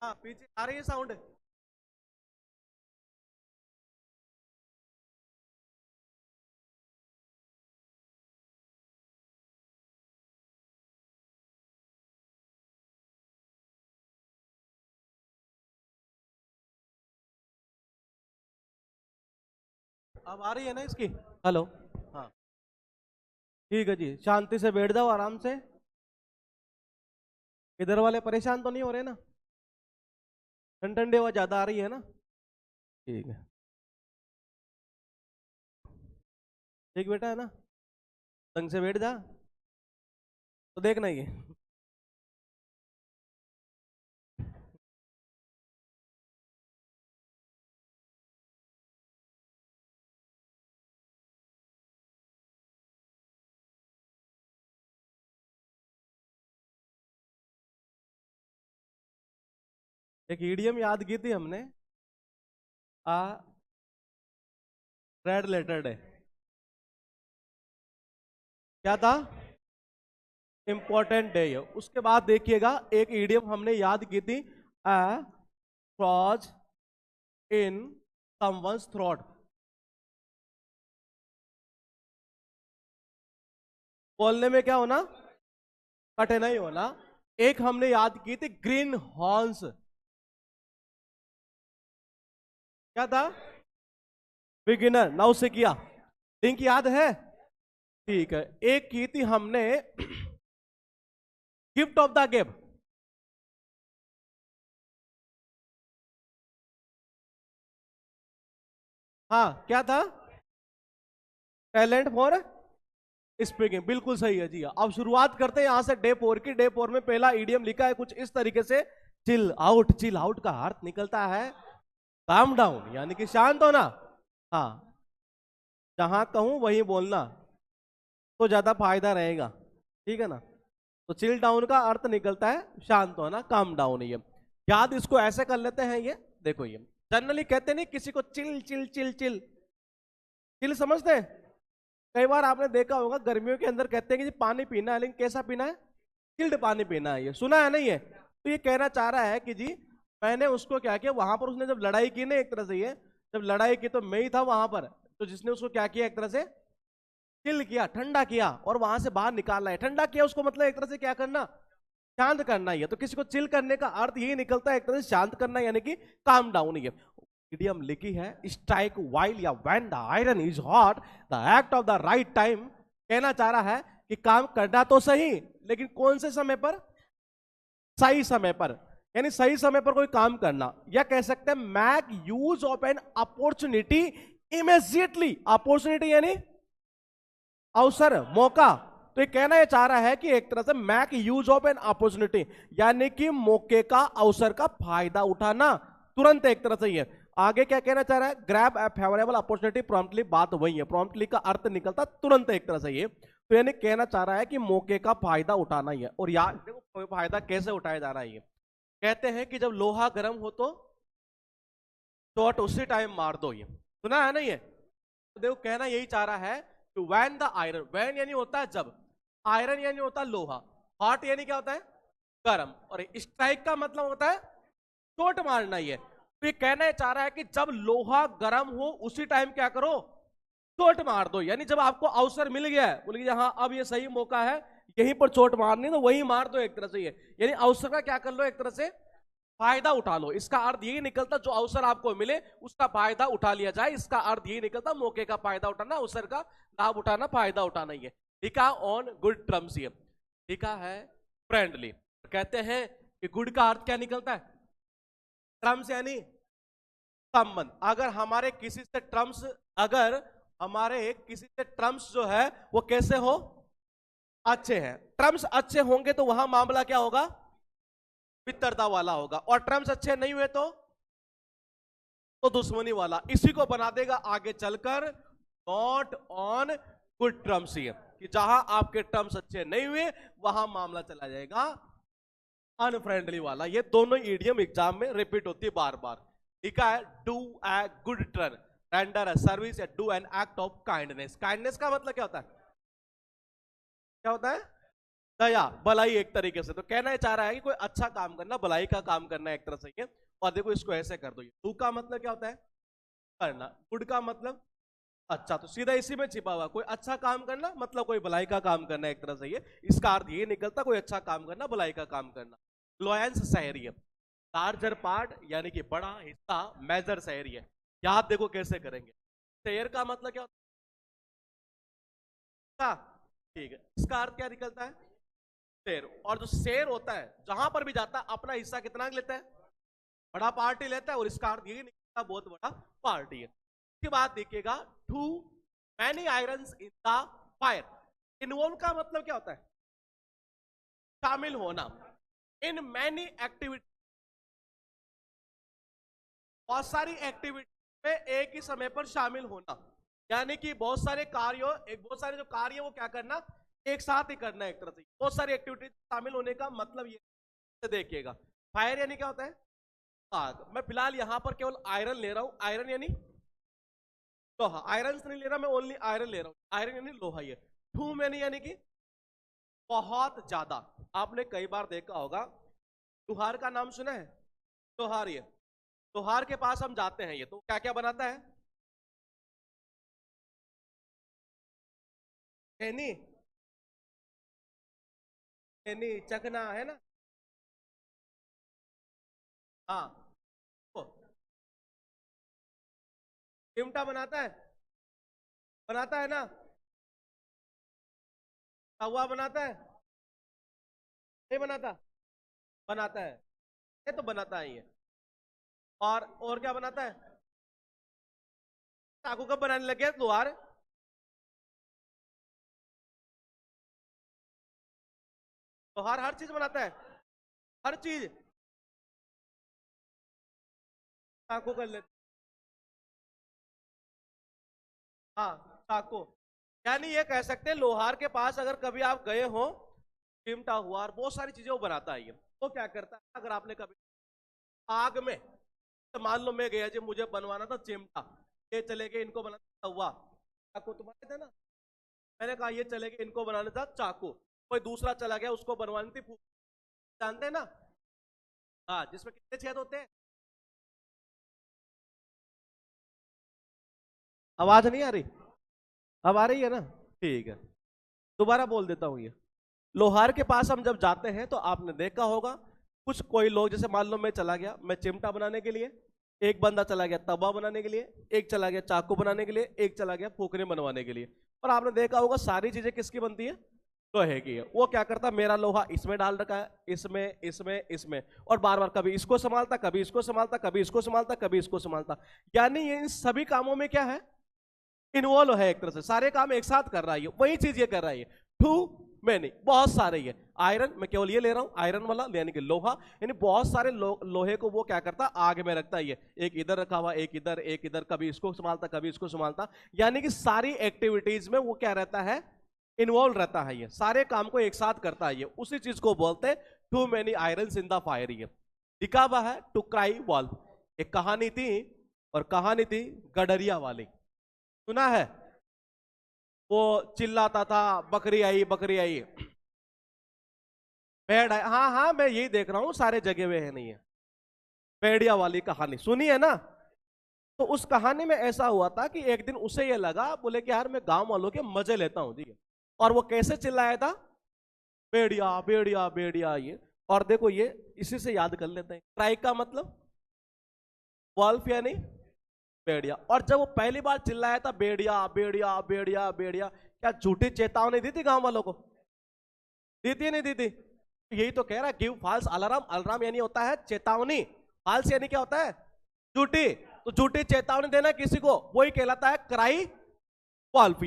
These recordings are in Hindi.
हाँ पीछे आ रही है साउंड। अब आ रही है ना इसकी। हेलो। हाँ ठीक है जी, शांति से बैठ जाओ आराम से। इधर वाले परेशान तो नहीं हो रहे ना? ठंड ठंडी हवा ज्यादा आ रही है ना? ठीक है। ठीक बेटा है ना? ढंग से बैठ जा। तो देखना ये। एक ईडियम याद की थी हमने। आ रेड लेटर डे। क्या था? इंपॉर्टेंट डे है। उसके बाद देखिएगा एक ईडियम हमने याद की थी। अ फ्रॉज इन समवन्स थ्रोट। बोलने में क्या होना? कठिनाई होना। एक हमने याद की थी ग्रीन हॉर्न्स। क्या था? बिगिनर नौसिखिया। लिंक याद है? ठीक है। एक की थी हमने गिफ्ट ऑफ द गिफ्ट। हाँ क्या था? Talent for speaking. बिल्कुल सही है जी। अब शुरुआत करते हैं यहां से डे 4 की। डे 4 में पहला ईडियम लिखा है कुछ इस तरीके से। Chill out. चिल आउट का अर्थ निकलता है काम डाउन, यानी कि शांत होना। हाँ, जहां कहूं वहीं बोलना तो ज्यादा फायदा रहेगा। ठीक है ना? तो चिल डाउन का अर्थ निकलता है शांत होना, काम डाउन। ये याद इसको ऐसे कर लेते हैं। ये देखो, ये जनरली कहते नहीं किसी को chill chill chill chill. Chill समझते हैं? कई बार आपने देखा होगा गर्मियों के अंदर कहते हैं कि जी पानी पीना है, लेकिन कैसा पीना है? चिल्ड पानी पीना है। ये सुना है नहीं है? तो ये कहना चाह रहा है कि जी मैंने उसको क्या किया वहां पर, उसने जब लड़ाई की ना एक तरह से, ये जब लड़ाई की तो मैं ही था वहां पर, तो जिसने उसको क्या किया एक तरह से चिल किया, ठंडा किया और वहां से बाहर निकालना है। ठंडा किया उसको मतलब एक तरह से क्या करना? शांत करना ही है। तो किसी को चिल करने का अर्थ यही निकलता है एक तरह से शांत करना, यानी कि काम डाउन ही है। इडियम लिखी है स्ट्राइक वाइल या when the iron is hot, the act of the right time. कहना चाह रहा है कि काम करना तो सही, लेकिन कौन से समय पर? सही समय पर। यानी सही समय पर कोई काम करना, या कह सकते हैं make use of an opportunity immediately. Opportunity यानी अवसर, मौका। तो ये कहना ये चाह रहा है कि एक तरह से make use of an opportunity, यानी कि मौके का, अवसर का फायदा उठाना तुरंत। एक तरह से ये आगे क्या कहना चाह रहा है? ग्रैब ए फेवरेबल अपॉर्चुनिटी प्रॉम्प्टली। बात वही है, प्रॉम्प्टली का अर्थ निकलता तुरंत एक तरह से ये। तो यानी कहना चाह रहा है कि मौके का फायदा उठाना ही है। और यार देखो फायदा कैसे उठाया जा रहा है। ये कहते हैं कि जब लोहा गर्म हो तो शॉट उसी टाइम मार दो। ये सुना है ना? ये तो देखो कहना यही चाह रहा है कि वैन द आयरन, वैन यानी होता है जब, आयरन यानी होता है लोहा, हॉट यानी क्या होता है? गर्म, और स्ट्राइक का मतलब होता है चोट मारना। ही है। तो ये कहना चाह रहा है कि जब लोहा गर्म हो उसी टाइम क्या करो? चोट मार दो। यानी जब आपको अवसर मिल गया है, बोले हाँ अब ये सही मौका है यहीं पर चोट मारनी, तो वही मार दो एक तरह से। ये यानी अवसर का क्या कर लो एक तरह से? फायदा उठा लो। इसका अर्थ यही निकलता जो अवसर आपको मिले उसका फायदा उठा लिया जाए। इसका अर्थ यही निकलता मौके का फायदा उठाना, अवसर का लाभ उठाना, फायदा उठाना। ही है। लिखा ऑन गुड टर्म्स। ये लिखा है फ्रेंडली। कहते हैं कि गुड का अर्थ क्या निकलता है? टर्म्स यानी संबंध। अगर हमारे किसी से टर्म्स, अगर हमारे किसी से टर्म्स जो है वो कैसे हो? अच्छे हैं। टर्म्स अच्छे होंगे तो वहां मामला क्या होगा? मित्रता वाला होगा। और टर्म्स अच्छे नहीं हुए तो दुश्मनी वाला। इसी को बना देगा आगे चलकर नॉट ऑन गुड टर्म्स। ही कि जहां आपके टर्म्स अच्छे नहीं हुए वहां मामला चला जाएगा अनफ्रेंडली वाला। ये दोनों ईडियम एग्जाम में रिपीट होती है बार बार। लिखा है do a good turn, render a service, या do an act of kindness. Kindness का मतलब क्या होता है? क्या होता है? दया भलाई एक तरीके से, तो कहना ये चाह रहा है कि कोई अच्छा काम करना, भलाई का काम करना एक तरह से ये। और देखो इसको ऐसे कर दो, डू का मतलब क्या होता है? करना। गुड का मतलब अच्छा, तो सीधा इसी में छिपा हुआ, कोई अच्छा काम करना मतलब कोई भलाई का काम करना एक तरह से ये। इसका अर्थ ये निकलता कोई अच्छा काम करना, भलाई का काम करना। लोयंस शहरी है, लार्जर पार्ट यानी कि बड़ा हिस्सा, मेजर शहरी है। याद देखो कैसे करेंगे। शेयर का मतलब क्या होता है? ठीक है, इसका अर्थ क्या निकलता है? शेर। और जो शेर होता है जहां पर भी जाता है अपना हिस्सा कितना लेता है? बड़ा पार्टी लेता है, और इसका अर्थ ये निकलता बहुत बड़ा पार्टी है। इसके बाद देखिएगा, too many irons in the fire. Involve का मतलब क्या होता है? शामिल होना। इन मैनी एक्टिविटी, बहुत सारी एक्टिविटी में एक ही समय पर शामिल होना, यानी कि बहुत सारे कार्यों, एक बहुत सारे जो कार्य वो क्या करना, एक साथ ही करना एक तरह से। बहुत सारी एक्टिविटी शामिल होने का मतलब ये देखिएगा। फायर यानी क्या होता है? आग। मैं फिलहाल यहां पर केवल आयरन ले रहा हूं, आयरन यानी लोहा, आयरन नहीं ले रहा मैं, ओनली आयरन ले रहा हूं, आयरन यानी लोहा। ये टू मैनी यानी कि बहुत ज्यादा। आपने कई बार देखा होगा, लोहार का नाम सुना है? लोहार, ये लोहार के पास हम जाते हैं, ये तो क्या क्या बनाता है? खैनी, खैनी चखना है ना। हाँ, तो चिमटा बनाता है, बनाता है ना। तवा बनाता है, नहीं बनाता? बनाता है, ये तो बनाता है ये। और क्या बनाता है? चाकू कब बनाने लगे लोहार? लोहार हर चीज बनाता है, हर चीज। चाकू कर लेते, हाँ चाकू। यानी ये कह सकते हैं लोहार के पास अगर कभी आप गए हो, चिमटा हुआ और बहुत सारी चीजें वो बनाता है ये। वो क्या करता है, अगर आपने कभी आग में, तो मान लो मैं गया जी, मुझे बनवाना था चिमटा, ये चले गए इनको बनाना तवा, चाकू तुम्हारे थे ना, मैंने कहा ये चले गए इनको बनाना था चाकू, कोई दूसरा चला गया उसको बनवानी थी जानते हैं ना। हाँ, जिसमें कितने छेद होते हैं? आवाज नहीं आ रही? अब आ रही है ना? ठीक है, दोबारा बोल देता हूँ ये। लोहार के पास हम जब जाते हैं तो आपने देखा होगा, कुछ कोई लोग, जैसे मान लो मैं चला गया, मैं चिमटा बनाने के लिए, एक बंदा चला गया तवा बनाने के लिए, एक चला गया चाकू बनाने के लिए, एक चला गया फूकने बनवाने के लिए। और आपने देखा होगा सारी चीजें किसकी बनती है? लोहे की है। वो क्या करता, मेरा लोहा इसमें डाल रखा है, इसमें इसमें इसमें, और बार बार कभी इसको संभालता, कभी इसको संभालता, कभी इसको संभालता, कभी इसको संभालता। यानी ये इन सभी कामों में क्या है? इन्वॉल्व है एक तरह से, सारे काम एक साथ कर रहा है, वही चीज ये कर रहा है। टू मैनी, बहुत सारे। ये आयरन, मैं केवल ये ले रहा हूं आयरन वाला, यानी कि लोहा, यानी बहुत सारे लोहे को वो क्या करता, आग में रखता है। ये एक इधर रखा हुआ, एक इधर, एक इधर, कभी इसको संभालता, कभी इसको संभालता। यानी कि सारी एक्टिविटीज में वो क्या रहता है? इन्वॉल्व रहता है, ये सारे काम को एक साथ करता है। ये उसी चीज को बोलते हैं too many iron in the fire. ये लिखा हुआ है टू क्राई वॉल्व। एक कहानी थी, और कहानी थी गडरिया वाली, सुना है? वो चिल्लाता था, बकरी आई बकरी आई, भेड़ आई। हाँ हाँ, मैं यही देख रहा हूँ सारे जगह हुए हैं, नहीं है? भेड़िया वाली कहानी सुनी है ना? तो उस कहानी में ऐसा हुआ था कि एक दिन उसे ये लगा, बोले कि यार मैं गांव वालों के मजे लेता हूँ जी। और वो कैसे चिल्लाया था? भेड़िया भेड़िया भेड़िया, ये। और देखो ये, इसी से याद कर लेते हैं, ट्राई का मतलब वॉल्फ यानी भेड़िया। और जब वो पहली बार चिल्लाया था भेड़िया भेड़िया भेड़िया भेड़िया, क्या झूठी चेतावनी दी थी गांव वालों को? दी थी नहीं दी थी? यही तो कह रहा है, गिव फॉल्स अलार्म। अलार्म यानी होता है चेतावनी, फॉल्स यानी क्या होता है? झूठी। तो झूठी चेतावनी देना किसी को, वही कहलाता है क्राई वॉल्फ।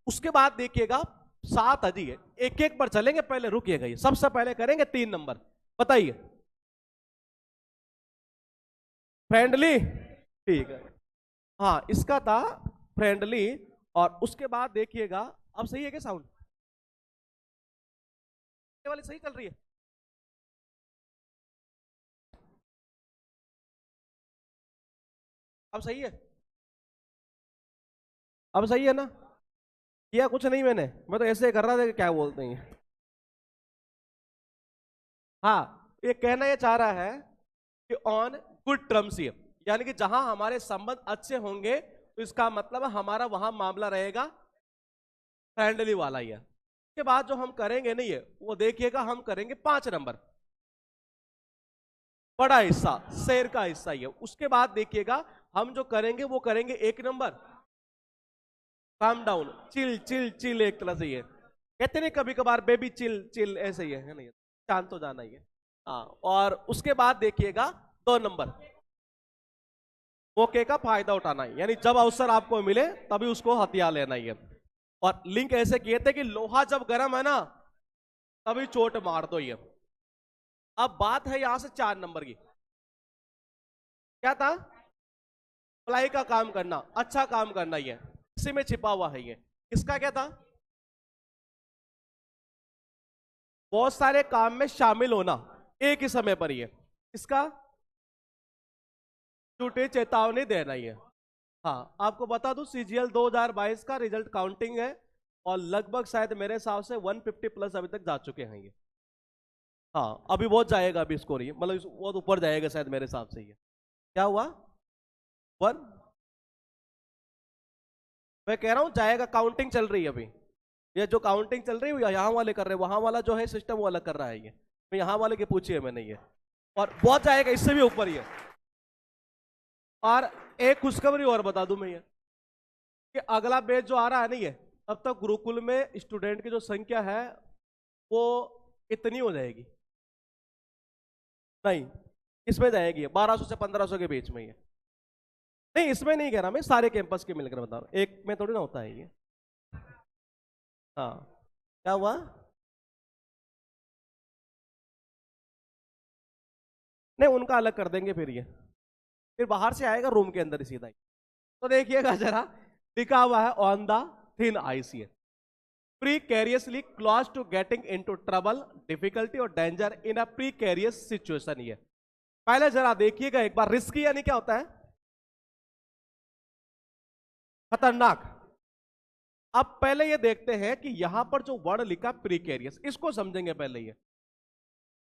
उसके बाद देखिएगा, सात अजी है, एक एक पर चलेंगे, पहले रुकिएगा, ये सबसे पहले करेंगे 3 नंबर। बताइए। फ्रेंडली, ठीक है। हाँ, इसका था फ्रेंडली। और उसके बाद देखिएगा, अब सही है क्या साउंड? ये वाली सही चल रही है? अब सही है? अब सही है ना? किया कुछ नहीं मैंने, मैं तो ऐसे ही कर रहा था कि क्या बोलते हैं। हाँ, ये कहना ये चाह रहा है कि ऑन गुड टर्म्स, ये यानी कि जहां हमारे संबंध अच्छे होंगे तो इसका मतलब हमारा वहां मामला रहेगा फ्रेंडली वाला ही है। उसके बाद जो हम करेंगे नहीं है वो देखिएगा, हम करेंगे 5 नंबर, बड़ा हिस्सा शेर का हिस्सा ही है। उसके बाद देखिएगा हम जो करेंगे वो करेंगे 1 number calm down, chill chill chill, एक तरह से ये कहते नहीं कभी कभार बेबी चिल चिल, ऐसे ही है नहीं, शांत हो जाना ही है। हाँ, और उसके बाद देखिएगा 2 नंबर मौके का फायदा उठाना है, यानी जब अवसर आपको मिले तभी उसको हथियार लेना ही है। और लिंक ऐसे किए थे कि लोहा जब गर्म है ना तभी चोट मार दो ये। अब बात है यहां से 4 नंबर की, क्या था? भलाई का काम करना, अच्छा काम करना, ये इसी में छिपा हुआ है ये। इसका क्या था? बहुत सारे काम में शामिल होना एक ही समय पर, ये इसका झूठी चेतावनी देना ही है। हाँ, आपको बता दूं सीजीएल 2022 का रिजल्ट काउंटिंग है और लगभग शायद मेरे हिसाब से 150 प्लस अभी तक जा चुके हैं ये। हाँ, अभी बहुत जाएगा, अभी स्कोर ये मतलब बहुत ऊपर जाएगा शायद मेरे हिसाब से ये। क्या हुआ? 1, मैं कह रहा हूं जाएगा, काउंटिंग चल रही है अभी। ये जो काउंटिंग चल रही है यहाँ वाले कर रहे हैं, वहां वाला जो है सिस्टम वो अलग कर रहा है ये। मैं यहाँ वाले के पूछी है मैंने ये, और बहुत जाएगा, इससे भी ऊपर ये। और एक खुशखबरी और बता दूं मैं ये, कि अगला बैच जो आ रहा है नहीं है, अब तक गुरुकुल में स्टूडेंट की जो संख्या है वो इतनी हो जाएगी नहीं, इसमें जाएगी 1200 से 1500 के बीच में ये। नहीं, इसमें नहीं कह रहा मैं, सारे कैंपस के मिलकर बता रहा हूं, एक में थोड़ी ना होता है ये। हाँ, क्या हुआ? नहीं, उनका अलग कर देंगे फिर ये, फिर बाहर से आएगा रूम के अंदर ही सीधा ही। तो देखिएगा जरा, लिखा हुआ है ऑन द थिन आइस, ये precariously close to getting into trouble, difficulty और danger in a precarious situation. ये पहले जरा देखिएगा एक बार, रिस्की यानी क्या होता है? खतरनाक। अब पहले ये देखते हैं कि यहां पर जो वर्ड लिखा प्रीकैरियस, इसको समझेंगे पहले ये।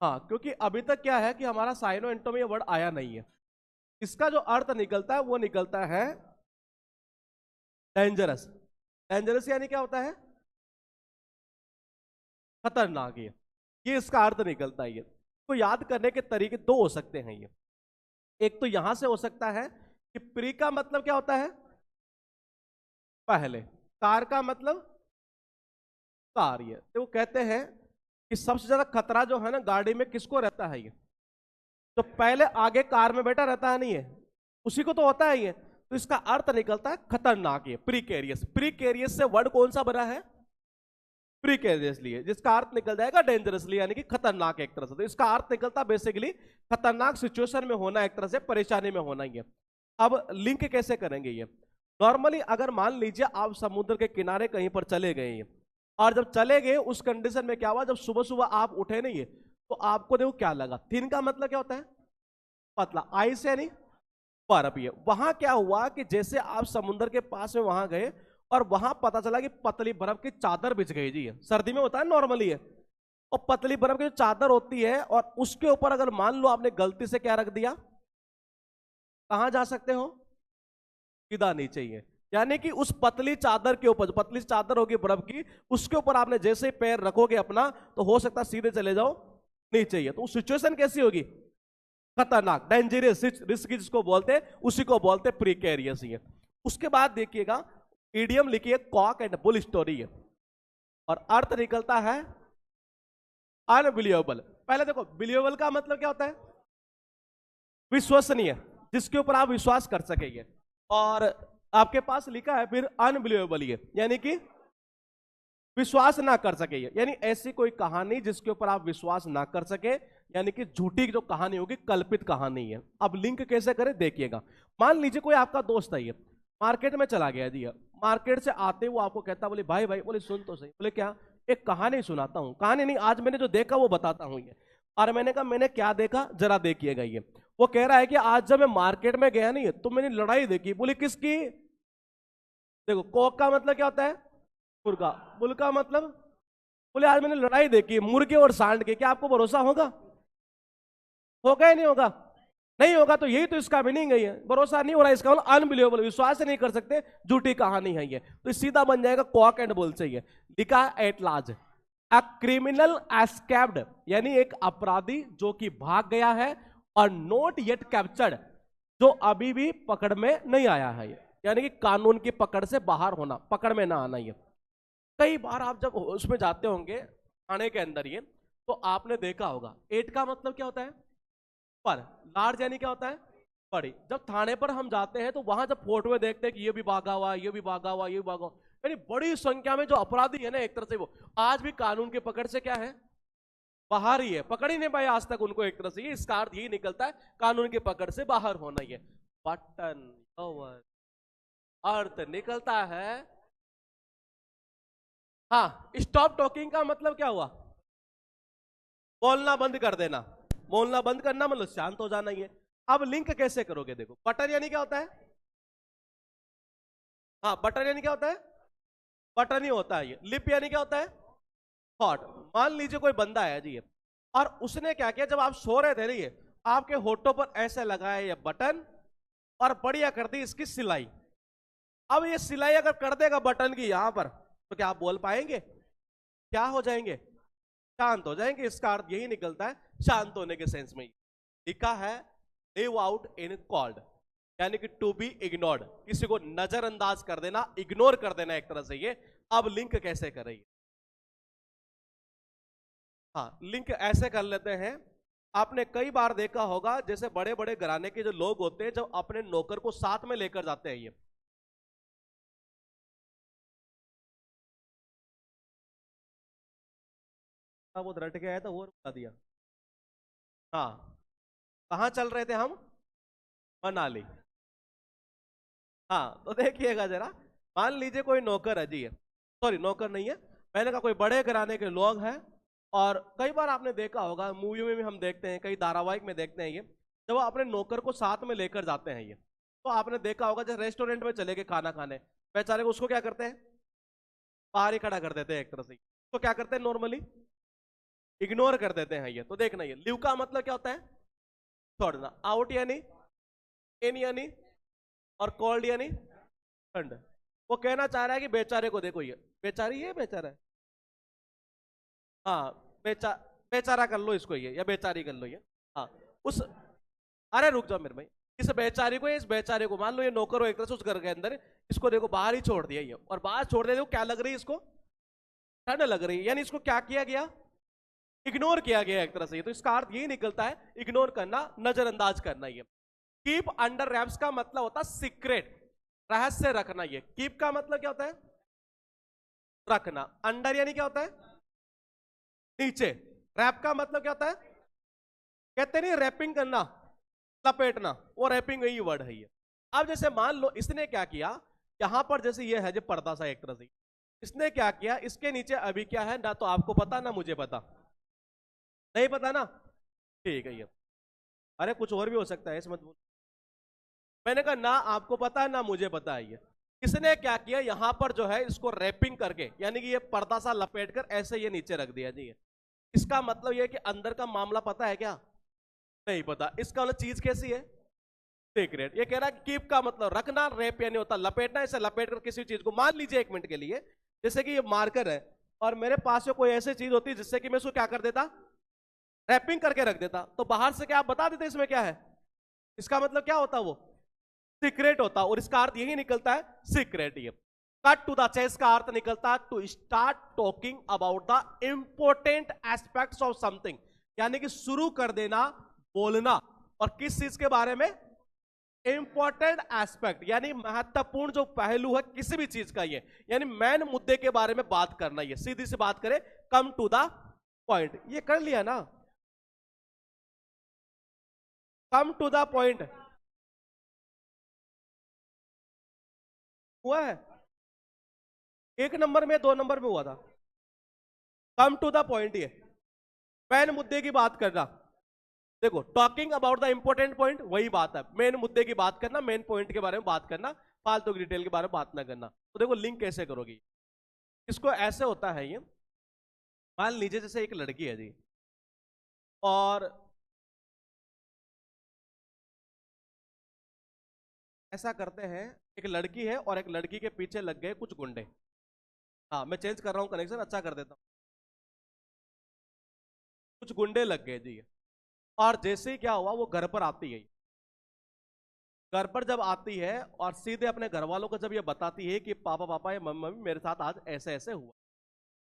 हाँ, क्योंकि अभी तक क्या है कि हमारा साइनो एंटो में ये वर्ड आया नहीं है। इसका जो अर्थ निकलता है वो निकलता है डेंजरस। डेंजरस यानी क्या होता है? खतरनाक। ये इसका अर्थ निकलता है ये। तो याद करने के तरीके दो हो सकते हैं ये। एक तो यहां से हो सकता है कि प्री का मतलब क्या होता है? पहले। कार का मतलब कार्य। तो वो कहते हैं कि सबसे ज्यादा खतरा जो है ना गाड़ी में किसको रहता है? ये तो पहले आगे कार में बैठा रहता है नहीं है, उसी को तो होता है ये। तो इसका अर्थ निकलता है खतरनाक। ये प्रीकैरियस, प्रीकैरियस से वर्ड कौन सा बना है? प्रीकैरियसली, जिसका अर्थ निकल जाएगा डेंजरसली, यानी कि खतरनाक एक तरह से। तो इसका अर्थ निकलता बेसिकली खतरनाक सिचुएशन में होना, एक तरह से परेशानी में होना ही है। अब लिंक कैसे करेंगे ये? नॉर्मली अगर मान लीजिए आप समुद्र के किनारे कहीं पर चले गए और जब चले गए उस कंडीशन में क्या हुआ, जब सुबह सुबह आप उठे नहीं है तो आपको देखो क्या लगा? थिन का मतलब क्या होता है? पतला। आइस यानी बर्फ। ये वहां क्या हुआ कि जैसे आप समुद्र के पास में वहां गए और वहां पता चला कि पतली बर्फ की चादर बिछ गई जी। सर्दी में होता है नॉर्मली है, और पतली बर्फ की जो चादर होती है और उसके ऊपर अगर मान लो आपने गलती से क्या रख दिया, कहां जा सकते हो? सीधा नीचे ही है। यानी कि उस पतली चादर के ऊपर, पतली चादर होगी बर्फ की, उसके ऊपर आपने जैसे पैर रखोगे अपना तो हो सकता है सीधे चले जाओ नीचे ही। तो उस सिचुएशन कैसी होगी? खतरनाक, डेंजरस, रिस्की जिसको बोलते हैं उसी को बोलते हैं प्रीकैरियस। ही है। उसके बाद देखिएगा इडियम लिखिए कॉक एंड बुल स्टोरी है, और अर्थ निकलता है अनबिलीवेबल। पहले देखो, बिलीवेबल का मतलब क्या होता है? विश्वसनीय, जिसके ऊपर आप विश्वास कर सकेंगे। और आपके पास लिखा है फिर अनबिलीवेबल, ये यानी कि विश्वास ना कर सके, यानी ऐसी कोई कहानी जिसके ऊपर आप विश्वास ना कर सके, यानी कि झूठी जो कहानी होगी, कल्पित कहानी है। अब लिंक कैसे करें देखिएगा। मान लीजिए कोई आपका दोस्त है, ये मार्केट में चला गया जी, मार्केट से आते वो आपको कहता, बोले भाई भाई, बोले सुन तो सही। बोले क्या? एक कहानी सुनाता हूँ। कहानी नहीं, आज मैंने जो देखा वो बताता हूँ ये। और मैंने कहा मैंने क्या देखा जरा देखिएगा ये। वो कह रहा है कि आज जब मैं मार्केट में गया नहीं तो मैंने लड़ाई देखी। बोले किसकी? देखो, कॉक का मतलब क्या होता है? मुर्गा। बुल का मतलब? बोले आज मैंने लड़ाई देखी मुर्गे और सांड के। क्या आपको भरोसा होगा? होगा या नहीं होगा? नहीं होगा। तो यही तो इसका मीनिंग है, भरोसा नहीं हो रहा, इसका अनबिलीवेबल, विश्वास नहीं कर सकते, झूठी कहानी है ये। तो सीधा बन जाएगा कॉक एंड बुल से। ये लिखा at large, a criminal escaped, यानी एक अपराधी जो कि भाग गया है, और नॉट येट कैप्चर्ड, जो अभी भी पकड़ में नहीं आया है, यानी कि कानून की पकड़ से बाहर होना, पकड़ में ना आना। ये कई बार आप जब उसमें जाते होंगे थाने के अंदर, ये तो आपने देखा होगा, एट का मतलब क्या होता है? पर। लार्ज यानी क्या होता है? बड़ी। जब थाने पर हम जाते हैं तो वहां जब फोटो में देखते हैं कि ये भी भागा हुआ, ये भी भागा हुआ, ये भी भागा हुआ, यानी बड़ी संख्या में जो अपराधी है ना, एक तरह से वो आज भी कानून की पकड़ से क्या है? बाहर ही है, पकड़ ही नहीं पाए आज तक उनको। एक तरह से ये इसका अर्थ यही निकलता है, कानून की पकड़ से बाहर होना। ये बटन अर्थ निकलता है। हाँ, स्टॉप टॉकिंग का मतलब क्या हुआ? बोलना बंद कर देना। बोलना बंद करना मतलब शांत हो जाना। ये अब लिंक कैसे करोगे? देखो, बटन यानी क्या होता है? हाँ, बटन यानी क्या होता है? बटन ही होता है। ये लिप यानी क्या होता है? हॉट। मान लीजिए कोई बंदा है जी, और उसने क्या किया, जब आप सो रहे थे ना, ये आपके होठों पर ऐसे लगाया ये बटन, और बढ़िया कर दी इसकी सिलाई। अब ये सिलाई अगर कर देगा बटन की यहां पर, तो क्या आप बोल पाएंगे? क्या हो जाएंगे? शांत हो जाएंगे। इसका अर्थ यही निकलता है, शांत होने के सेंस में। लिखा है लिव आउट इन कॉल्ड, यानी कि टू बी इग्नोर्ड, किसी को नजरअंदाज कर देना, इग्नोर कर देना एक तरह से। ये अब लिंक कैसे करें? हाँ, लिंक ऐसे कर लेते हैं। आपने कई बार देखा होगा, जैसे बड़े बड़े घराने के जो लोग होते हैं, जब अपने नौकर को साथ में लेकर जाते हैं, ये वो रट के आया था, वो बता दिया। हाँ, कहाँ चल रहे थे हम? मनाली। हाँ, तो देखिएगा जरा, मान लीजिए कोई नौकर है जी, है सॉरी नौकर नहीं है, मैंने कहा कोई बड़े घराने के लोग हैं, और कई बार आपने देखा होगा, मूवी में भी हम देखते हैं, कई धारावाहिक में देखते हैं, ये जब वो अपने नौकर को साथ में लेकर जाते हैं, ये तो आपने देखा होगा, जैसे रेस्टोरेंट में चले गए खाना खाने, बेचारे को उसको क्या करते हैं? बाहर ही खड़ा कर देते हैं एक तरह से। तो क्या करते हैं नॉर्मली? इग्नोर कर देते हैं। ये तो देखना, ये लिव का मतलब क्या होता है? छोड़ना। आउट यानी, इन यानी, और कॉल्ड यानी ठंड। वो कहना चाह रहा है कि बेचारे को देखो, ये बेचारी है, बेचारा है। हाँ, बेचारा कर लो इसको, ये या बेचारी कर लो ये। हाँ, उस, अरे रुक जाओ मेरे भाई, इस बेचारी को, इस बेचारे को मान लो ये नौकर हो एक तरह से उस घर के अंदर, इसको देखो बाहर ही छोड़ दिया ये, और बाहर छोड़ दिया, देखो क्या लग रही है इसको? ठंड लग रही है, यानी इसको क्या किया गया? इग्नोर किया गया एक तरह से। तो इसका अर्थ यही निकलता है, इग्नोर करना, नजरअंदाज करना। ये कीप अंडर रैप्स का मतलब होता है सीक्रेट, रहस्य रखना। ये कीप का मतलब क्या होता है? रखना। अंडर यानी क्या होता है? नीचे। रैप का मतलब क्या होता है? कहते नहीं रैपिंग करना, लपेटना, वो रैपिंग यही वर्ड है ये। अब जैसे मान लो इसने क्या किया, यहां पर जैसे ये है जो पर्दा सा एक तरह से, इसने क्या किया, इसके नीचे अभी क्या है ना, तो आपको पता ना मुझे पता, नहीं पता ना, ठीक है ये। अरे कुछ और भी हो सकता है, इसमें मैंने कहा ना आपको पता है ना मुझे पता है। ये इसने क्या किया, यहां पर जो है इसको रैपिंग करके, यानी कि ये पर्दा सा लपेट कर ऐसे ये नीचे रख दिया जी। इसका मतलब ये कि अंदर का मामला पता है क्या? नहीं पता। इसका मतलब चीज कैसी है? सीक्रेट। ये कह रहा है कीप का मतलब रखना, रैप यानी होता लपेटना, इसे लपेट कर किसी चीज को, मान लीजिए एक मिनट के लिए, जैसे कि ये मार्कर है, और मेरे पास में कोई ऐसी चीज होती है जिससे कि मैं इसको क्या कर देता? रैपिंग करके रख देता, तो बाहर से क्या आप बता देते इसमें क्या है? इसका मतलब क्या होता वो? सीक्रेट होता, और इसका अर्थ यही निकलता है, सीक्रेट। ये कट टू द चेस का अर्थ निकलता है to start talking about the important aspects of something, यानी कि शुरू कर देना बोलना, और किस चीज के बारे में? इंपॉर्टेंट एस्पेक्ट, यानी महत्वपूर्ण जो पहलू है किसी भी चीज का, ये यानी मेन मुद्दे के बारे में बात करना। ये सीधी सी बात करें, कम टू द पॉइंट। ये कर लिया ना, कम टू द पॉइंट हुआ है। एक नंबर में, दो नंबर में हुआ था। कम टू द पॉइंट, ये मेन मुद्दे की बात करना। देखो, talking about the important point, वही बात है, मेन मुद्दे की बात करना, मेन पॉइंट के बारे में बात करना, फालतू की डिटेल के बारे में बात ना करना। तो देखो लिंक कैसे करोगी, इसको ऐसे होता है ये, मान लीजिए जैसे एक लड़की है जी, और ऐसा करते हैं, एक लड़की है और एक लड़की के पीछे लग गए कुछ गुंडे। हाँ मैं चेंज कर रहा हूँ कनेक्शन, अच्छा कर देता हूँ। कुछ गुंडे लग गए जी, और जैसे ही क्या हुआ वो घर पर आती है। घर पर जब आती है और सीधे अपने घर वालों को जब ये बताती है कि पापा पापा ये मम्मी मम्मी मेरे साथ आज ऐसे ऐसे हुआ,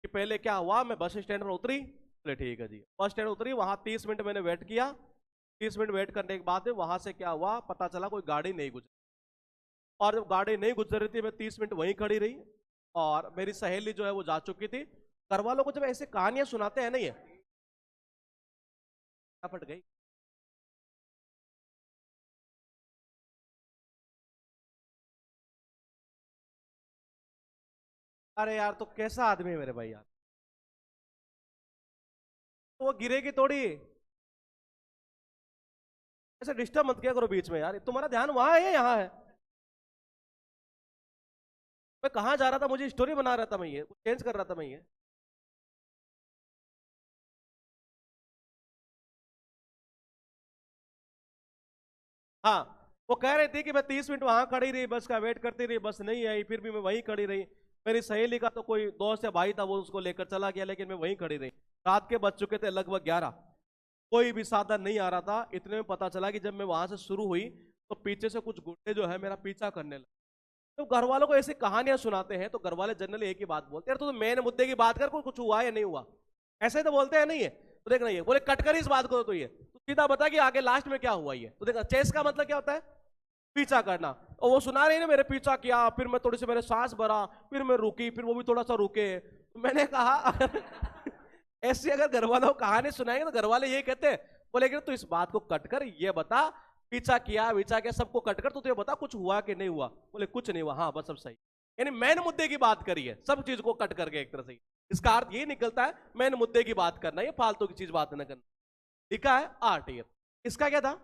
कि पहले क्या हुआ, मैं बस स्टैंड पर उतरी, बोले ठीक है जी, बस स्टैंड उतरी, वहां 30 मिनट मैंने वेट किया। 30 मिनट वेट करने के बाद वहां से क्या हुआ पता चला, कोई गाड़ी नहीं गुजरी, और जब गाड़ी नहीं गुजर रही थी मैं 30 मिनट वहीं खड़ी रही, और मेरी सहेली जो है वो जा चुकी थी। घर वालों को जब ऐसे कहानियां सुनाते हैं ना, ये फट गई। अरे यार तो कैसा आदमी है मेरे भाई यार, तो वो गिरेगी थोड़ी, ऐसे डिस्टर्ब मत किया करो बीच में यार, तुम्हारा ध्यान वहां है यहाँ है। मैं कहाँ जा रहा था, मुझे स्टोरी बना रहा था मैं, ये चेंज कर रहा था मैं ये। हाँ वो कह रही थी कि मैं 30 मिनट वहां खड़ी रही, बस का वेट करती रही, बस नहीं आई, फिर भी मैं वहीं खड़ी रही। मेरी सहेली का तो कोई दोस्त या भाई था, वो उसको लेकर चला गया, लेकिन मैं वहीं खड़ी रही। रात के बज चुके थे लगभग 11, कोई भी साधन नहीं आ रहा था। इतने में पता चला कि जब मैं वहां से शुरू हुई तो पीछे से कुछ गुंडे जो है मेरा पीछा करने लगे। तो घर वालों को ऐसी कहानियां सुनाते हैं तो घर वाले जनरली एक ही बात बोलते हैं, यार तू तो मेन मुद्दे की बात कर, कुछ हुआ या नहीं हुआ, ऐसे तो बोलते हैं नहीं है। तो देख रही है बोले कट कर इस बात को, तो ये तो सीधा बता कि आगे लास्ट में क्या हुआ। ये तो देखा चेस का मतलब क्या होता है, पीछा करना। और वो सुना रही ना, मेरे पीछा किया, फिर मैं थोड़ी सी मेरे सांस भरा, फिर मैं रुकी, फिर वो भी थोड़ा सा रुके। तो मैंने कहा अगर ऐसी अगर घर वालों को कहानी सुनाएंगे तो घर वाले ये कहते हैं, बोले कि तू इस बात को कट कर, ये बता पीछा किया विचा किया सबको कट कर, तो ये बता कुछ हुआ कि नहीं हुआ। बोले कुछ नहीं हुआ, हाँ बस सब सही। यानी मैन मुद्दे की बात करी है, सब चीज को कट करके एक तरह से। इसका अर्थ ये निकलता है मैन मुद्दे की बात करना, ये फालतू की चीज बात न करना। लिखा है आर्ट ये। इसका क्या था,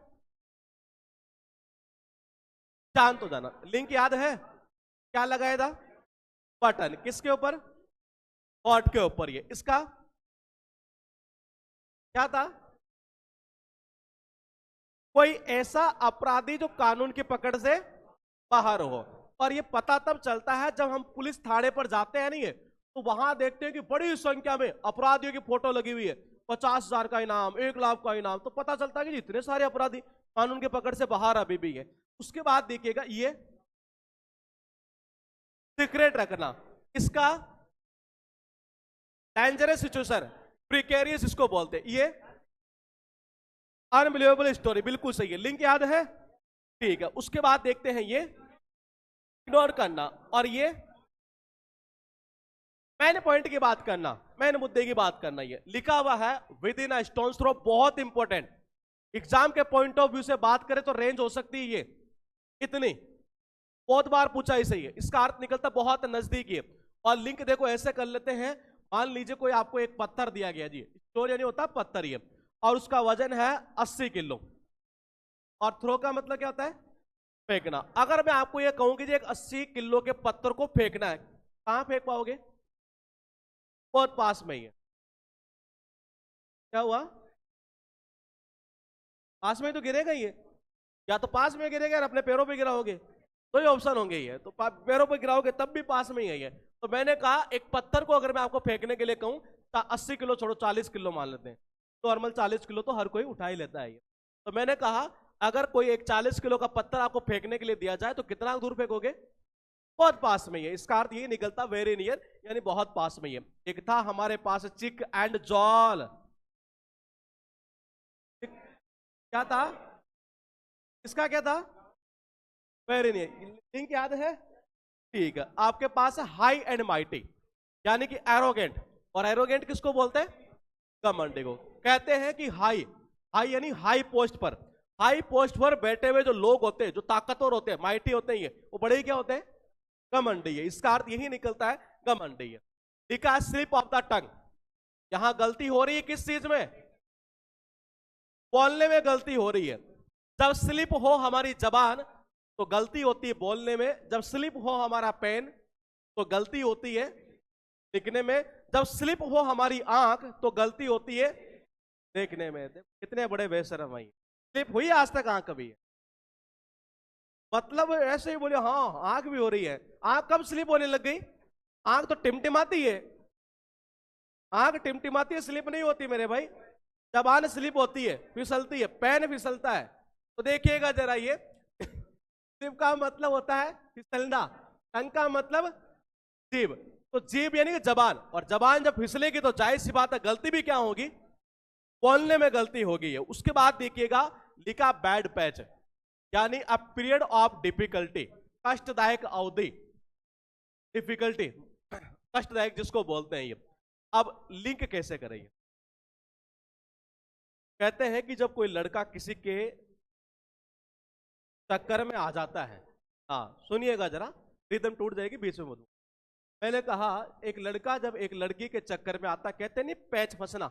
जान तो जाना, लिंक याद है क्या लगाया था, बटन किसके ऊपर, हॉट के ऊपर। ये इसका क्या था, कोई ऐसा अपराधी जो कानून की पकड़ से बाहर हो। और ये पता तब चलता है जब हम पुलिस थाने पर जाते हैं, नहीं है तो वहां देखते हैं कि बड़ी संख्या में अपराधियों की फोटो लगी हुई है, 50,000 का इनाम, 1 लाख का इनाम, तो पता चलता है कि इतने सारे अपराधी कानून की पकड़ से बाहर अभी भी है। उसके बाद देखिएगा ये सीक्रेट रखना, इसका डेंजरस सिचुएशन, प्रिकेरियस इसको बोलते हैं। ये अनबिलीवेबल स्टोरी, बिल्कुल सही है, लिंक याद है, ठीक है। उसके बाद देखते हैं ये इग्नोर करना, और ये मैंने पॉइंट की बात करना, मैंने मुद्दे की बात करना। ये लिखा हुआ है within a stone's throw, बहुत इंपॉर्टेंट। एग्जाम के पॉइंट ऑफ व्यू से बात करें तो रेंज हो सकती है ये इतनी, बहुत बार पूछा ही सही है, इसका अर्थ निकलता बहुत नजदीक है। और लिंक देखो ऐसे कर लेते हैं, मान लीजिए कोई आपको एक पत्थर दिया गया जी, स्टोन यानी होता है पत्थर ये, और उसका वजन है 80 किलो, और थ्रो का मतलब क्या होता है, फेंकना। अगर मैं आपको ये कहूं कि जी एक 80 किलो के पत्थर को फेंकना है, कहां फेंक पाओगे, बहुत पास में ही है। क्या हुआ, पास में ही तो गिरेगा ही है, या तो पास में गिरेगा या अपने पैरों पे गिराओगे, दो ही ऑप्शन होंगे। ये तो पैरों पे गिराओगे तब भी पास में ही है ये। तो मैंने कहा एक पत्थर को अगर मैं आपको फेंकने के लिए कहूं, 80 किलो छोड़ो 40 किलो मान लेते हैं, नॉर्मल 40 किलो तो हर कोई उठा ही लेता है ये। तो मैंने कहा अगर कोई एक 40 किलो का पत्थर आपको फेंकने के लिए दिया जाए तो कितना दूर फेंकोगे, बहुत पास में ही है। इसका अर्थ ये निकलता वेरी नियर, यानी बहुत पास में ही है। एक था हमारे पास चिक एंड जॉल, क्या था, इसका क्या था, वेरी नियर, लिंक याद है, ठीक है। आपके पास है हाई एंड माइटी, यानी कि एरोगेंट, और एरोगेंट किसको बोलते हैं, घमंडी को कहते हैं। कि हाई, हाई यानी हाई पोस्ट पर, हाई पोस्ट पर बैठे हुए जो लोग होते हैं, जो ताकतवर होते हैं, माइटी होते हैं, ये वो बड़े ही क्या होते हैं, घमंडी है। इसका अर्थ यही निकलता है घमंडी है। लिखा है स्लिप ऑफ द टंग, यहां गलती हो रही है किस चीज में, बोलने में गलती हो रही है। जब स्लिप हो हमारी जबान तो गलती होती है बोलने में, जब स्लिप हो हमारा पेन तो गलती होती है लिखने में, जब स्लिप हो हमारी आंख तो गलती होती है देखने में। कितने बड़े बेशरम भाई, स्लिप हुई आज तक आंख कभी, मतलब ऐसे ही बोले हाँ आंख भी हो रही है। आंख कब स्लिप होने लग गई? आंख तो टिमटिमाती है। आंख टिमटिमाती है, स्लिप नहीं होती मेरे भाई। जबान स्लिप होती है, फिसलती है, पेन फिसलता है। तो देखिएगा जरा ये स्लिप का मतलब होता है फिसलना, टंग का मतलब जीभ। तो जीभ यानी कि जबान, और जबान जब फिसलेगी तो जाहिर सी बात है गलती भी क्या होगी? बोलने में गलती होगी है। उसके बाद देखिएगा लिखा बैड पैच, यानी अ पीरियड ऑफ डिफिकल्टी, कष्टदायक अवधि, डिफिकल्टी कष्टदायक जिसको बोलते हैं ये। अब लिंक कैसे करेंगे? कहते हैं कि जब कोई लड़का किसी के चक्कर में आ जाता है, हाँ सुनिएगा जरा, रिदम टूट जाएगी बीच में बोलूं। मैंने कहा एक लड़का जब एक लड़की के चक्कर में आता, कहते नहीं पैच फंसना।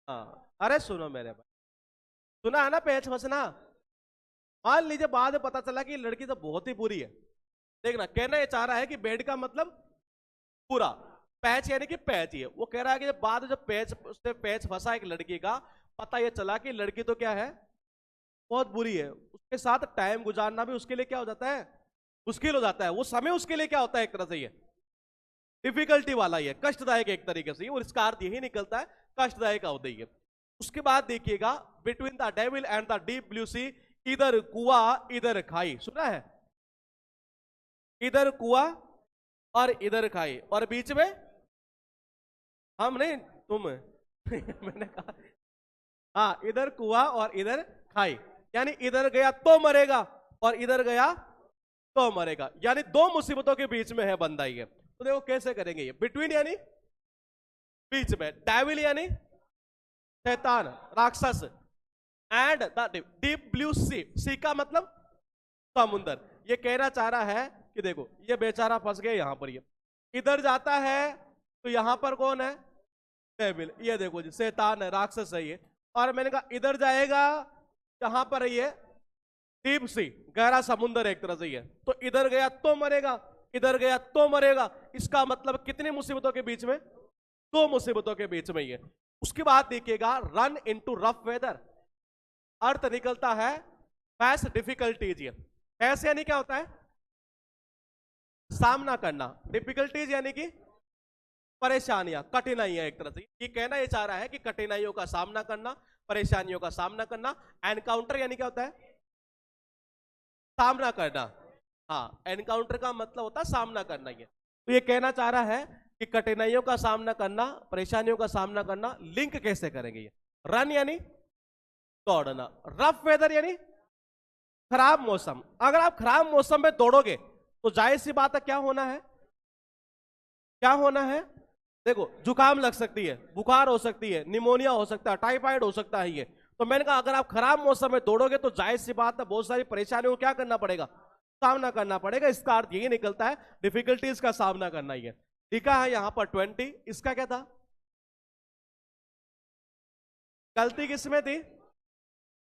हाँ अरे सुनो मेरे भाई, सुना है ना पैच फंसना? मान लीजिए बाद में पता चला कि लड़की तो बहुत ही बुरी है। देखना कहना ये चाह रहा है कि बेड का मतलब पूरा, पैच यानी कि पैच ही है। वो कह रहा है कि जब बाद जब पैच उसने पैच फंसा एक लड़की का, पता ये चला कि लड़की तो क्या है, बहुत बुरी है। उसके साथ टाइम गुजारना भी उसके लिए क्या हो जाता है, मुश्किल हो जाता है। वो समय उसके लिए क्या होता है, एक तरह से ये डिफिकल्टी वाला ही है, कष्टदायक एक तरीके से, और इसका अर्थ यही निकलता है कष्टदायक अवधि है। उसके बाद देखिएगा between the devil and the deep blue sea, इधर कुआ इधर खाई, सुना है? इधर कुआ और इधर खाई, और बीच में हम नहीं, तुम मैंने कहा हाँ, इधर कुआ और इधर खाई, यानी इधर गया तो मरेगा और इधर गया तो मरेगा, यानी दो मुसीबतों के बीच में है बंदा ये। तो देखो कैसे करेंगे ये, बिटवीन यानी बीच में, डेविल यानी शैतान राक्षस, एंड द डीप ब्लू सी, सी का मतलब समुंदर। ये कहना चाह रहा है कि देखो ये बेचारा फंस गया यहां पर, ये इधर जाता है तो यहां पर कौन है, डेविल, ये देखो जी शैतान है, राक्षस है ये। और मैंने कहा इधर जाएगा, यहां पर ये डीप सी, गहरा समुंदर एक तरह से ये, तो इधर गया तो मरेगा, इधर गया तो मरेगा। इसका मतलब कितनी मुसीबतों के बीच में, दो मुसीबतों के बीच में ये। उसके बाद देखिएगा रन इनटू रफ वेदर, अर्थ निकलता है फेस डिफिकल्टीज। ये फेस यानी क्या होता है, सामना करना, डिफिकल्टीज यानी कि परेशानियां, कठिनाइयां एक तरह से। ये कहना ये चाह रहा है कि कठिनाइयों का सामना करना, परेशानियों का सामना करना। एनकाउंटर यानी क्या होता है, सामना करना। हाँ एनकाउंटर का मतलब होता है सामना करना। ये तो ये कहना चाह रहा है कि कठिनाइयों का सामना करना, परेशानियों का सामना करना। लिंक कैसे करेंगे ये, रन यानी दौड़ना, रफ वेदर यानी खराब मौसम। अगर आप खराब मौसम में दौड़ोगे तो जाहिर सी बात है क्या होना है, क्या होना है, देखो जुकाम लग सकती है, बुखार हो सकती है, निमोनिया हो सकता है, टाइफाइड हो सकता है ये। तो मैंने कहा अगर आप खराब मौसम में दौड़ोगे तो जाहिर सी बात है बहुत सारी परेशानियों को क्या करना पड़ेगा, सामना करना पड़ेगा। इसका अर्थ यही निकलता है डिफिकल्टीज का सामना करना ही है। लिखा है यहां पर 20, इसका क्या था, गलती किसमें थी,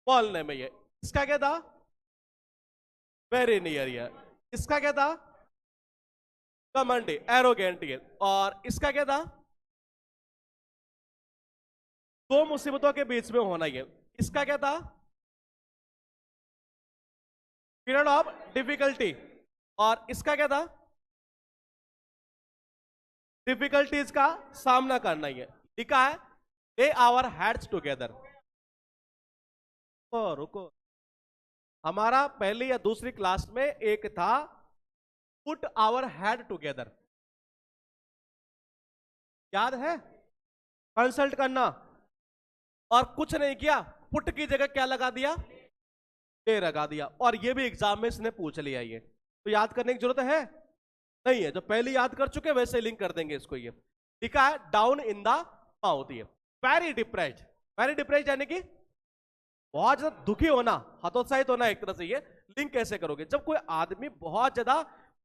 बोलने में। ये इसका क्या था, वेरी नियर। ये इसका क्या था, कमंडी, एरोगेंट। और इसका क्या था, दो मुसीबतों के बीच में होना। ये इसका क्या था, पीरियड ऑफ डिफिकल्टी। और इसका क्या था, डिफिकल्टीज का सामना करना। ये लिखा है ले आवर हेड्स टुगेदर। रुको, हमारा पहली या दूसरी क्लास में एक था पुट आवर हेड टुगेदर, याद है, कंसल्ट करना। और कुछ नहीं किया, पुट की जगह क्या लगा दिया, ले लगा दिया। और ये भी एग्जाम में इसने पूछ लिया, ये तो याद करने की जरूरत है नहीं है, जो पहले याद कर चुके वैसे लिंक कर देंगे इसको। ये लिखा है डाउन इन द माउथ। ये वेरी डिप्रेस्ड, वेरी डिप्रेस्ड यानी कि बहुत ज्यादा दुखी होना, हतोत्साहित होना एक तरह से। ये लिंक कैसे करोगे, जब कोई आदमी बहुत ज्यादा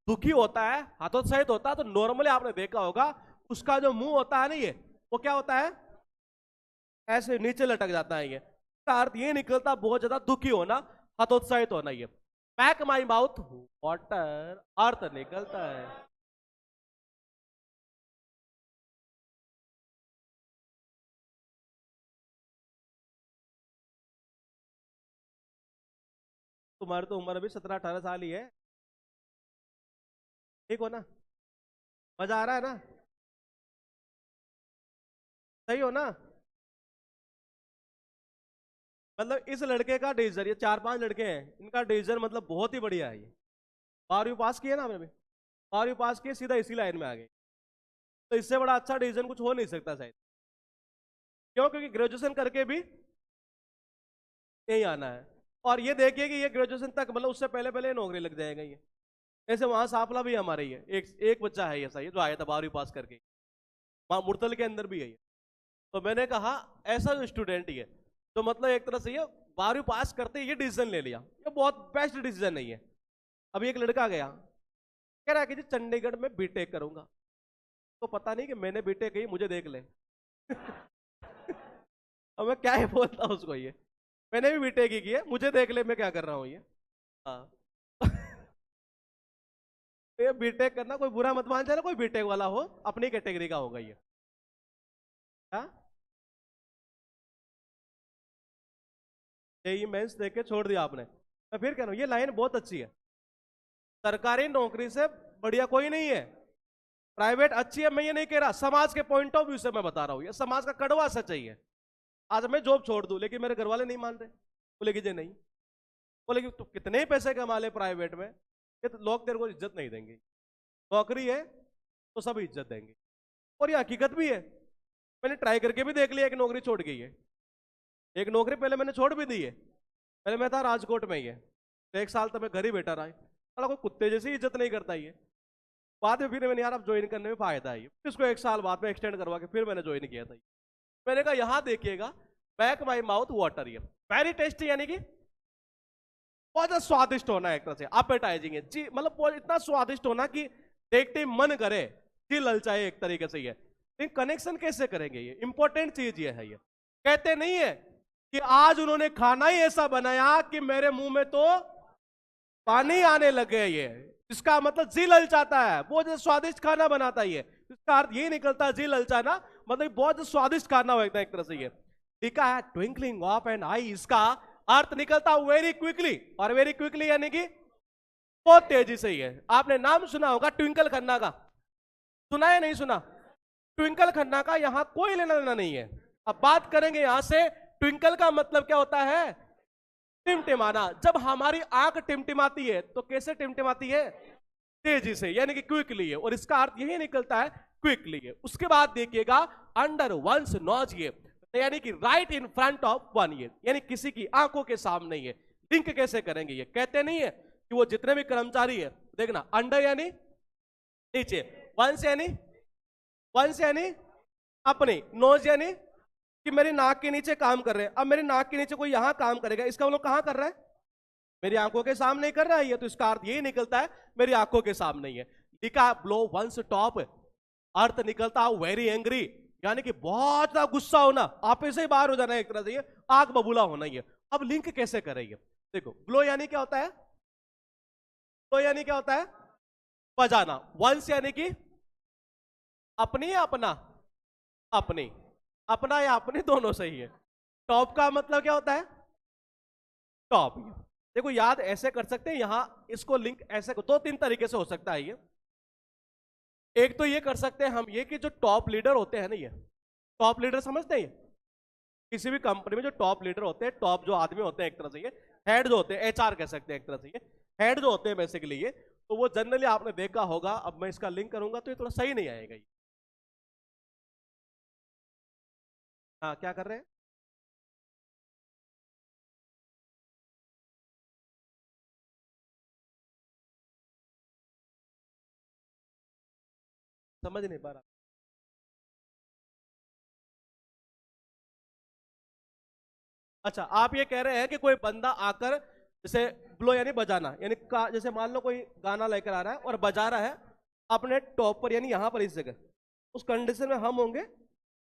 दुखी होता है, हतोत्साहित होता है, तो नॉर्मली आपने देखा होगा उसका जो मुंह होता है ना, ये वो क्या होता है, ऐसे नीचे लटक जाता है। ये इसका अर्थ ये निकलता बहुत ज्यादा दुखी होना, हतोत्साहित होना। ये पैक माई माउथ वाटर, अर्थ निकलता है तुम्हारी तो उम्र अभी 17-18 साल ही है। ठीक हो ना? मजा आ रहा है ना? सही हो ना? मतलब इस लड़के का डिसीजन, ये 4-5 लड़के हैं, इनका डिसीजन मतलब बहुत ही बढ़िया है ये। 12वीं पास किए ना हमने भी, 12वीं पास किए, सीधा इसी लाइन में आ गए। तो इससे बड़ा अच्छा डिसीजन कुछ हो नहीं सकता शायद। क्यों? क्योंकि ग्रेजुएशन करके भी यही आना है। और ये देखिए कि ये ग्रेजुएशन तक, मतलब उससे पहले पहले नौकरी लग जाएगा ये। ऐसे वहां साफला भी हमारे ही है, एक एक बच्चा है ऐसा, ये जो आया था 12वीं पास करके, वहां मुरतल के अंदर भी है ये। तो मैंने कहा ऐसा जो स्टूडेंट ही है, तो मतलब एक तरह से ये 12वीं पास करते ये डिसीजन ले लिया, ये बहुत बेस्ट डिसीजन नहीं है। अभी एक लड़का गया, कह रहा है कि जी चंडीगढ़ में बीटेक करूंगा। तो पता नहीं कि मैंने बीटेक की, मुझे देख ले। अब मैं क्या ही बोलता हूँ उसको, ये मैंने भी बीटेक ही की है, मुझे देख ले मैं क्या कर रहा हूँ ये। हाँ। तो ये बीटेक करना कोई बुरा मत मान जाना, कोई बीटेक वाला हो, अपनी कैटेगरी का होगा ये। हाँ, जेई मेंस देख के छोड़ दिया आपने। मैं फिर कह रहा हूँ ये लाइन बहुत अच्छी है। सरकारी नौकरी से बढ़िया कोई नहीं है, प्राइवेट अच्छी है, मैं ये नहीं कह रहा, समाज के पॉइंट ऑफ व्यू से मैं बता रहा हूँ, ये समाज का कड़वा सच्चाई है। आज मैं जॉब छोड़ दूं, लेकिन मेरे घर वाले नहीं मान रहे, बोले कि जे नहीं, बोले कि तू कितने ही पैसे कमा ले प्राइवेट में, ये तो लोग तेरे को इज्जत नहीं देंगे। नौकरी है तो सब इज्जत देंगे। और ये हकीकत भी है, मैंने ट्राई करके भी देख लिया, एक नौकरी छोड़ गई है। एक नौकरी पहले मैंने छोड़ भी दी है। पहले मैं था राजकोट में ही है, तो 1 साल तो मैं घर ही बैठा रहा, साला कोई कुत्ते जैसी इज्जत नहीं करता ये। बाद में फिर मैंने यार अब ज्वाइन करने में फायदा है, इसको 1 साल बाद में एक्सटेंड करवा के फिर मैंने ज्वाइन किया था। मैंने कहा यहाँ देखिएगा, बैक माई माउथ वाटर, ये वेरी टेस्टी, यानी कि बहुत ज्यादा स्वादिष्ट होना है एक तरह से, अपेटाइजिंग है जी, मतलब बहुत इतना स्वादिष्ट होना कि देखते ही मन करे, जी ललचाए एक तरीके से ये। लेकिन कनेक्शन कैसे करेंगे, ये इंपॉर्टेंट चीज ये है। ये कहते नहीं है कि आज उन्होंने खाना ही ऐसा बनाया कि मेरे मुंह में तो पानी आने लगे, ये इसका मतलब जी ललचाता है, बहुत स्वादिष्ट खाना बनाता है ये। इसका अर्थ यही निकलता है जी ललचाना, मतलब बहुत स्वादिष्ट खाना होता है एक तरह से ये। लिखा है ट्विंकलिंग ऑफ एन आई, इसका अर्थ निकलता वेरी क्विकली, और वेरी क्विकली यानी कि बहुत तेजी से ही है। आपने नाम सुना होगा ट्विंकल खन्ना का, सुना है नहीं सुना? ट्विंकल खन्ना का यहां कोई लेना देना नहीं है। अब बात करेंगे यहां से, ट्विंकल का मतलब क्या होता है? टिमटिमाना। जब हमारी आंख टिमटिमाती है तो कैसे टिमटिमाती है? तेजी से, यानी कि क्विकली है, और इसका अर्थ यही निकलता है क्विकली है। उसके बाद देखिएगा अंडर वंस नॉज, ये यानी कि right in front of one, ये यानी किसी की आंखों के सामने। ये लिंक कैसे करेंगे? ये कहते नहीं है कि वो जितने भी कर्मचारी है, देखना अंडर यानी नीचे, वंस यानी अपनी, नोज यानी कि मेरी नाक के नीचे काम कर रहे हैं। अब मेरी नाक के नीचे कोई यहां काम करेगा, इसका वो लोग कहां कर रहा है? मेरी आंखों के सामने ही कर रहा है ये, तो इसका अर्थ यही निकलता है मेरी आंखों के सामने ही है। लिखा ब्लो वंस टॉप, अर्थ निकलता वेरी एंग्री, यानी कि बहुत ज्यादा गुस्सा होना, आप से ही बाहर हो जाना है एक तरह से, ये आग बबूला होना ही है। अब लिंक कैसे करेंगे? देखो ब्लो यानी क्या होता है? ब्लो यानी क्या होता है? बजाना। वंस यानी कि अपनी या अपना? अपनी, अपना या अपनी दोनों सही है। टॉप का मतलब क्या होता है? टॉप। देखो याद ऐसे कर सकते हैं यहां, इसको लिंक ऐसे 2-3 तरीके से हो सकता है ये। एक तो ये कर सकते हैं हम, ये कि जो टॉप लीडर होते हैं ना, ये टॉप लीडर समझते हैं, किसी भी कंपनी में जो टॉप लीडर होते हैं, टॉप जो आदमी होते हैं एक तरह से, ये हेड जो होते हैं, एचआर कह सकते हैं एक तरह से, ये हेड जो होते हैं बेसिकली ये, तो वो जनरली आपने देखा होगा। अब मैं इसका लिंक करूंगा तो ये थोड़ा सही नहीं आएगा ये। हाँ, क्या कर रहे हैं? समझ नहीं पा रहा। अच्छा, आप ये कह रहे हैं कि कोई बंदा आकर, जैसे ब्लो यानी बजाना, यानी जैसे मान लो कोई गाना लेकर आ रहा है और बजा रहा है अपने टॉप पर, यानी यहां पर इस जगह, उस कंडीशन में हम होंगे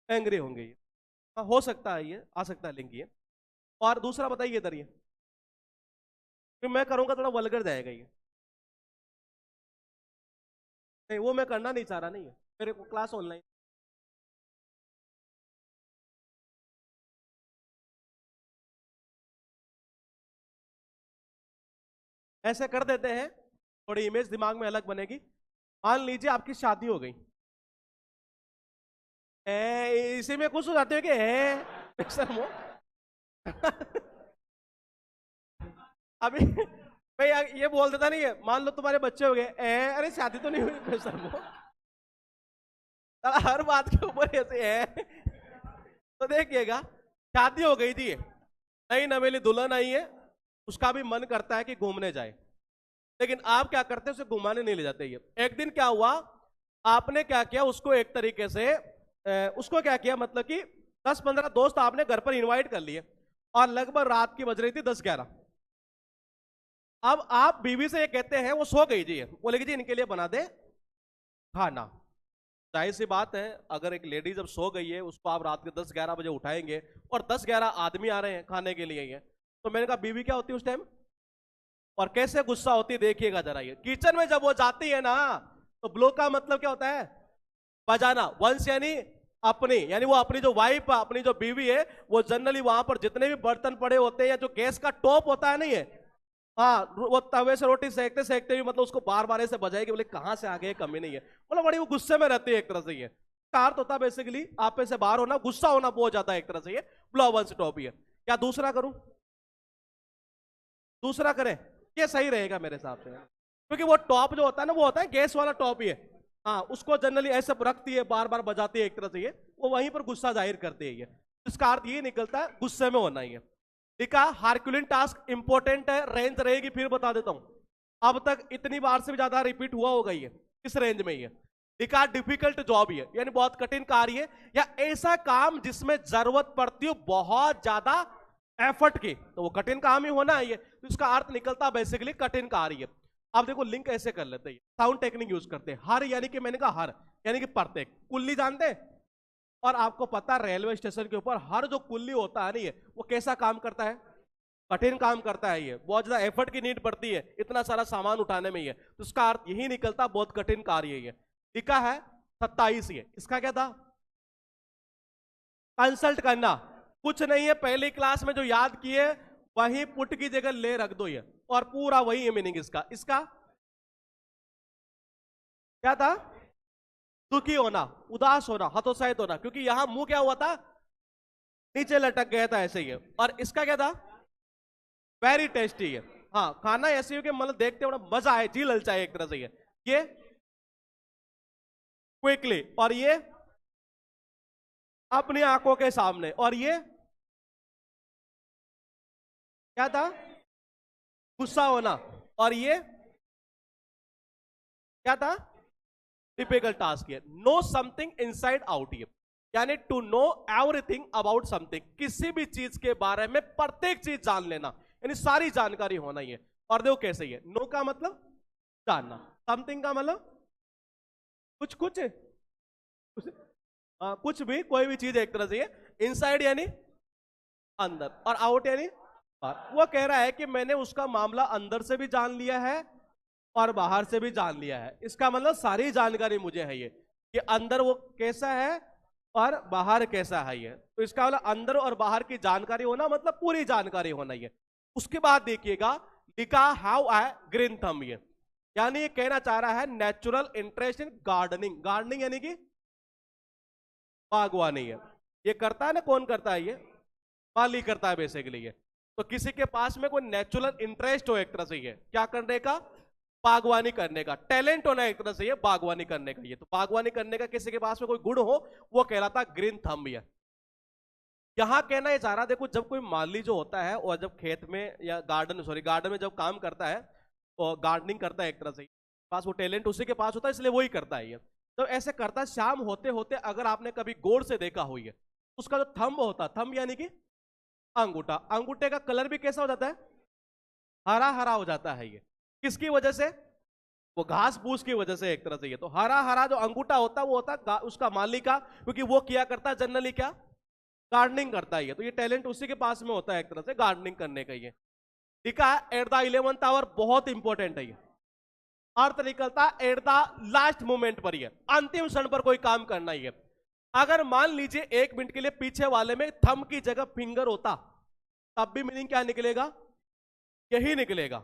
एंग्री होंगे ये। हाँ, हो सकता है ये, आ सकता है लिंक ये। और दूसरा बताइए इधर, ये फिर मैं करूंगा थोड़ा वल्गर जाएगा ये। नहीं, वो मैं करना नहीं चाह रहा, नहीं है मेरे को क्लास ऑनलाइन। ऐसे कर देते हैं, थोड़ी इमेज दिमाग में अलग बनेगी। मान लीजिए आपकी शादी हो गई, इसी में खुश हो जाते हो कि है सर वो अभी भाई ये बोल देता नहीं है, मान लो तुम्हारे बच्चे हो गए, अरे शादी तो नहीं हुई सर वो हर बात के ऊपर ऐसे है। तो देखिएगा, शादी हो गई थी, नई नवेली दुल्हन आई है, उसका भी मन करता है कि घूमने जाए, लेकिन आप क्या करते हैं, उसे घुमाने नहीं ले जाते। ये एक दिन क्या हुआ, आपने क्या किया, उसको एक तरीके से उसको क्या किया, मतलब कि 10-15 दोस्त आपने घर पर इनवाइट कर लिए, और लगभग रात की बज रही थी 10-11। अब आप बीवी से ये कहते हैं, वो सो गई जी, बोलेगी जी इनके लिए बना दे खाना। जाहिर सी बात है, अगर एक लेडी जब सो गई है, उसको आप रात के 10-11 बजे उठाएंगे, और 10-11 आदमी आ रहे हैं खाने के लिए, तो मैंने कहा बीवी क्या होती है उस टाइम, और कैसे गुस्सा होती है देखिएगा जरा। ये किचन में जब वो जाती है ना, तो ब्लो का मतलब क्या होता है, बजाना। वंश यानी अपनी, यानी वो अपनी जो वाइफ है, अपनी जो बीवी है, वो जनरली वहां पर जितने भी बर्तन पड़े होते हैं, या जो गैस का टॉप होता है नहीं है, हाँ, वो तवे से रोटी सेकते सेकते भी मतलब उसको बार बार ऐसे बजाएगी, बोले कहां से आ गए, कमी नहीं है, मतलब बड़ी वो गुस्से में रहती है एक तरह से। ये कार्त होता है बेसिकली आप में से बाहर होना, गुस्सा होना बहुत ज्यादा एक तरह से, ये ब्लो वंश टॉप ही है। क्या दूसरा करूं, दूसरा करें, ये सही रहेगा मेरे हिसाब से, क्योंकि वो टॉप जो होता है ना, वो होता है गैस वाला टॉप ही है, हाँ, उसको जनरली ऐसे रखती है, बार बार बजाती है एक तरह से, ये वो वहीं पर गुस्सा जाहिर करती है। ये इसका अर्थ ये निकलता है गुस्से में होना ही है। लिखा हार्कुलिन टास्क इंपॉर्टेंट है, रेंज रहेगी, फिर बता देता हूं, अब तक इतनी बार से भी ज्यादा रिपीट हुआ होगा ये, इस रेंज में ही है। लिखा डिफिकल्ट जॉब ही है, यानी बहुत कठिन कार्य है, या ऐसा काम जिसमें जरूरत पड़ती हो बहुत ज्यादा एफर्ट की, तो वो कठिन काम ही होना है ये, तो इसका अर्थ निकलता बेसिकली कठिन कार्य। अब देखो लिंक ऐसे कर लेते हैं, साउंड टेक्निक यूज करते हैं। हर यानी कि मैंने कहा हर यानी कि प्रत्येक, कुल्ली जानते हैं, और आपको पता रेलवे स्टेशन के ऊपर हर जो कुल्ली होता है नहीं है, वो कैसा काम करता है, कठिन काम करता है, ये बहुत ज्यादा एफर्ट की नीड पड़ती है इतना सारा सामान उठाने में, ये तो उसका अर्थ यही निकलता बहुत कठिन कार्य है। लिखा है 27, ये इसका क्या था, कंसल्ट करना, कुछ नहीं है, पहली क्लास में जो याद किए वही पुट की जगह ले रख दो, ये और पूरा वही है मीनिंग इसका। इसका क्या था, दुखी होना, उदास होना, हतोत्साहित होना, क्योंकि यहां मुंह क्या हुआ था, नीचे लटक गया था ऐसे ही। और इसका क्या था, वेरी टेस्टी है, हाँ, खाना ऐसे हो कि मतलब देखते बड़ा मजा आए, जी ललचाए एक तरह से। ये क्विकली, और ये अपनी आंखों के सामने, और ये क्या था, गुस्सा होना, और ये क्या था, टिपिकल टास्क है। नो समथिंग इनसाइड आउट, ये यानी to know everything about something, किसी भी चीज के बारे में प्रत्येक चीज जान लेना, यानी सारी जानकारी होना ही है। और देखो कैसे ही है, नो का मतलब जानना, समथिंग का मतलब कुछ कुछ कुछ भी, कोई भी चीज एक तरह से। इनसाइड यानी अंदर, और आउट यानी बाहर। वो कह रहा है कि मैंने उसका मामला अंदर से भी जान लिया है और बाहर से भी जान लिया है, इसका मतलब सारी जानकारी मुझे है ये, कि अंदर वो कैसा है और बाहर कैसा है ये, तो इसका मतलब अंदर और बाहर की जानकारी होना मतलब पूरी जानकारी होना ये। उसके बाद देखिएगा लिखा हाउ आई ग्रीन थंब, ये यानी ये कहना चाह रहा है natural interest in gardening. Gardening यानी कि बागवानी है, ये करता है ना, कौन करता है, ये माली करता है बेसिकली। ये तो किसी के पास में कोई नेचुरल इंटरेस्ट हो एक तरह से, ये क्या करने का, बागवानी करने का टैलेंट होना एक तरह से, ये बागवानी करने का, ये तो बागवानी करने का किसी के पास में कोई गुण हो, वो कहलाता ग्रीन थंब। ये यहां कहना ये चाह रहा, देखो जब कोई माली जो होता है और जब खेत में या गार्डन में जब काम करता है और गार्डनिंग करता है एक तरह से, पास वो टैलेंट उसी के पास होता है, इसलिए वही करता है। ये तो ऐसे करता है, शाम होते होते अगर आपने कभी गौर से देखा हो, ये उसका जो थंब होता है, थंब यानी कि अंगूठा, अंगूठे का कलर भी कैसा हो जाता है, हरा हरा हो जाता है। ये किसकी वजह से, वो घास फूस की वजह से एक तरह से। ये तो हरा हरा जो अंगूठा होता है वो होता है उसका मालिक का, क्योंकि वो किया करता है जनरली क्या, गार्डनिंग करता है। ये तो ये टैलेंट उसी के पास में होता है एक तरह से गार्डनिंग करने का। ये ठीक है, एट द 11th आवर बहुत इंपॉर्टेंट है। ये अर्थ निकलता एट द लास्ट मोमेंट पर, ये अंतिम क्षण पर कोई काम करना ही है। अगर मान लीजिए 1 मिनट के लिए पीछे वाले में थंब की जगह फिंगर होता, तब भी मीनिंग क्या निकलेगा, यही निकलेगा।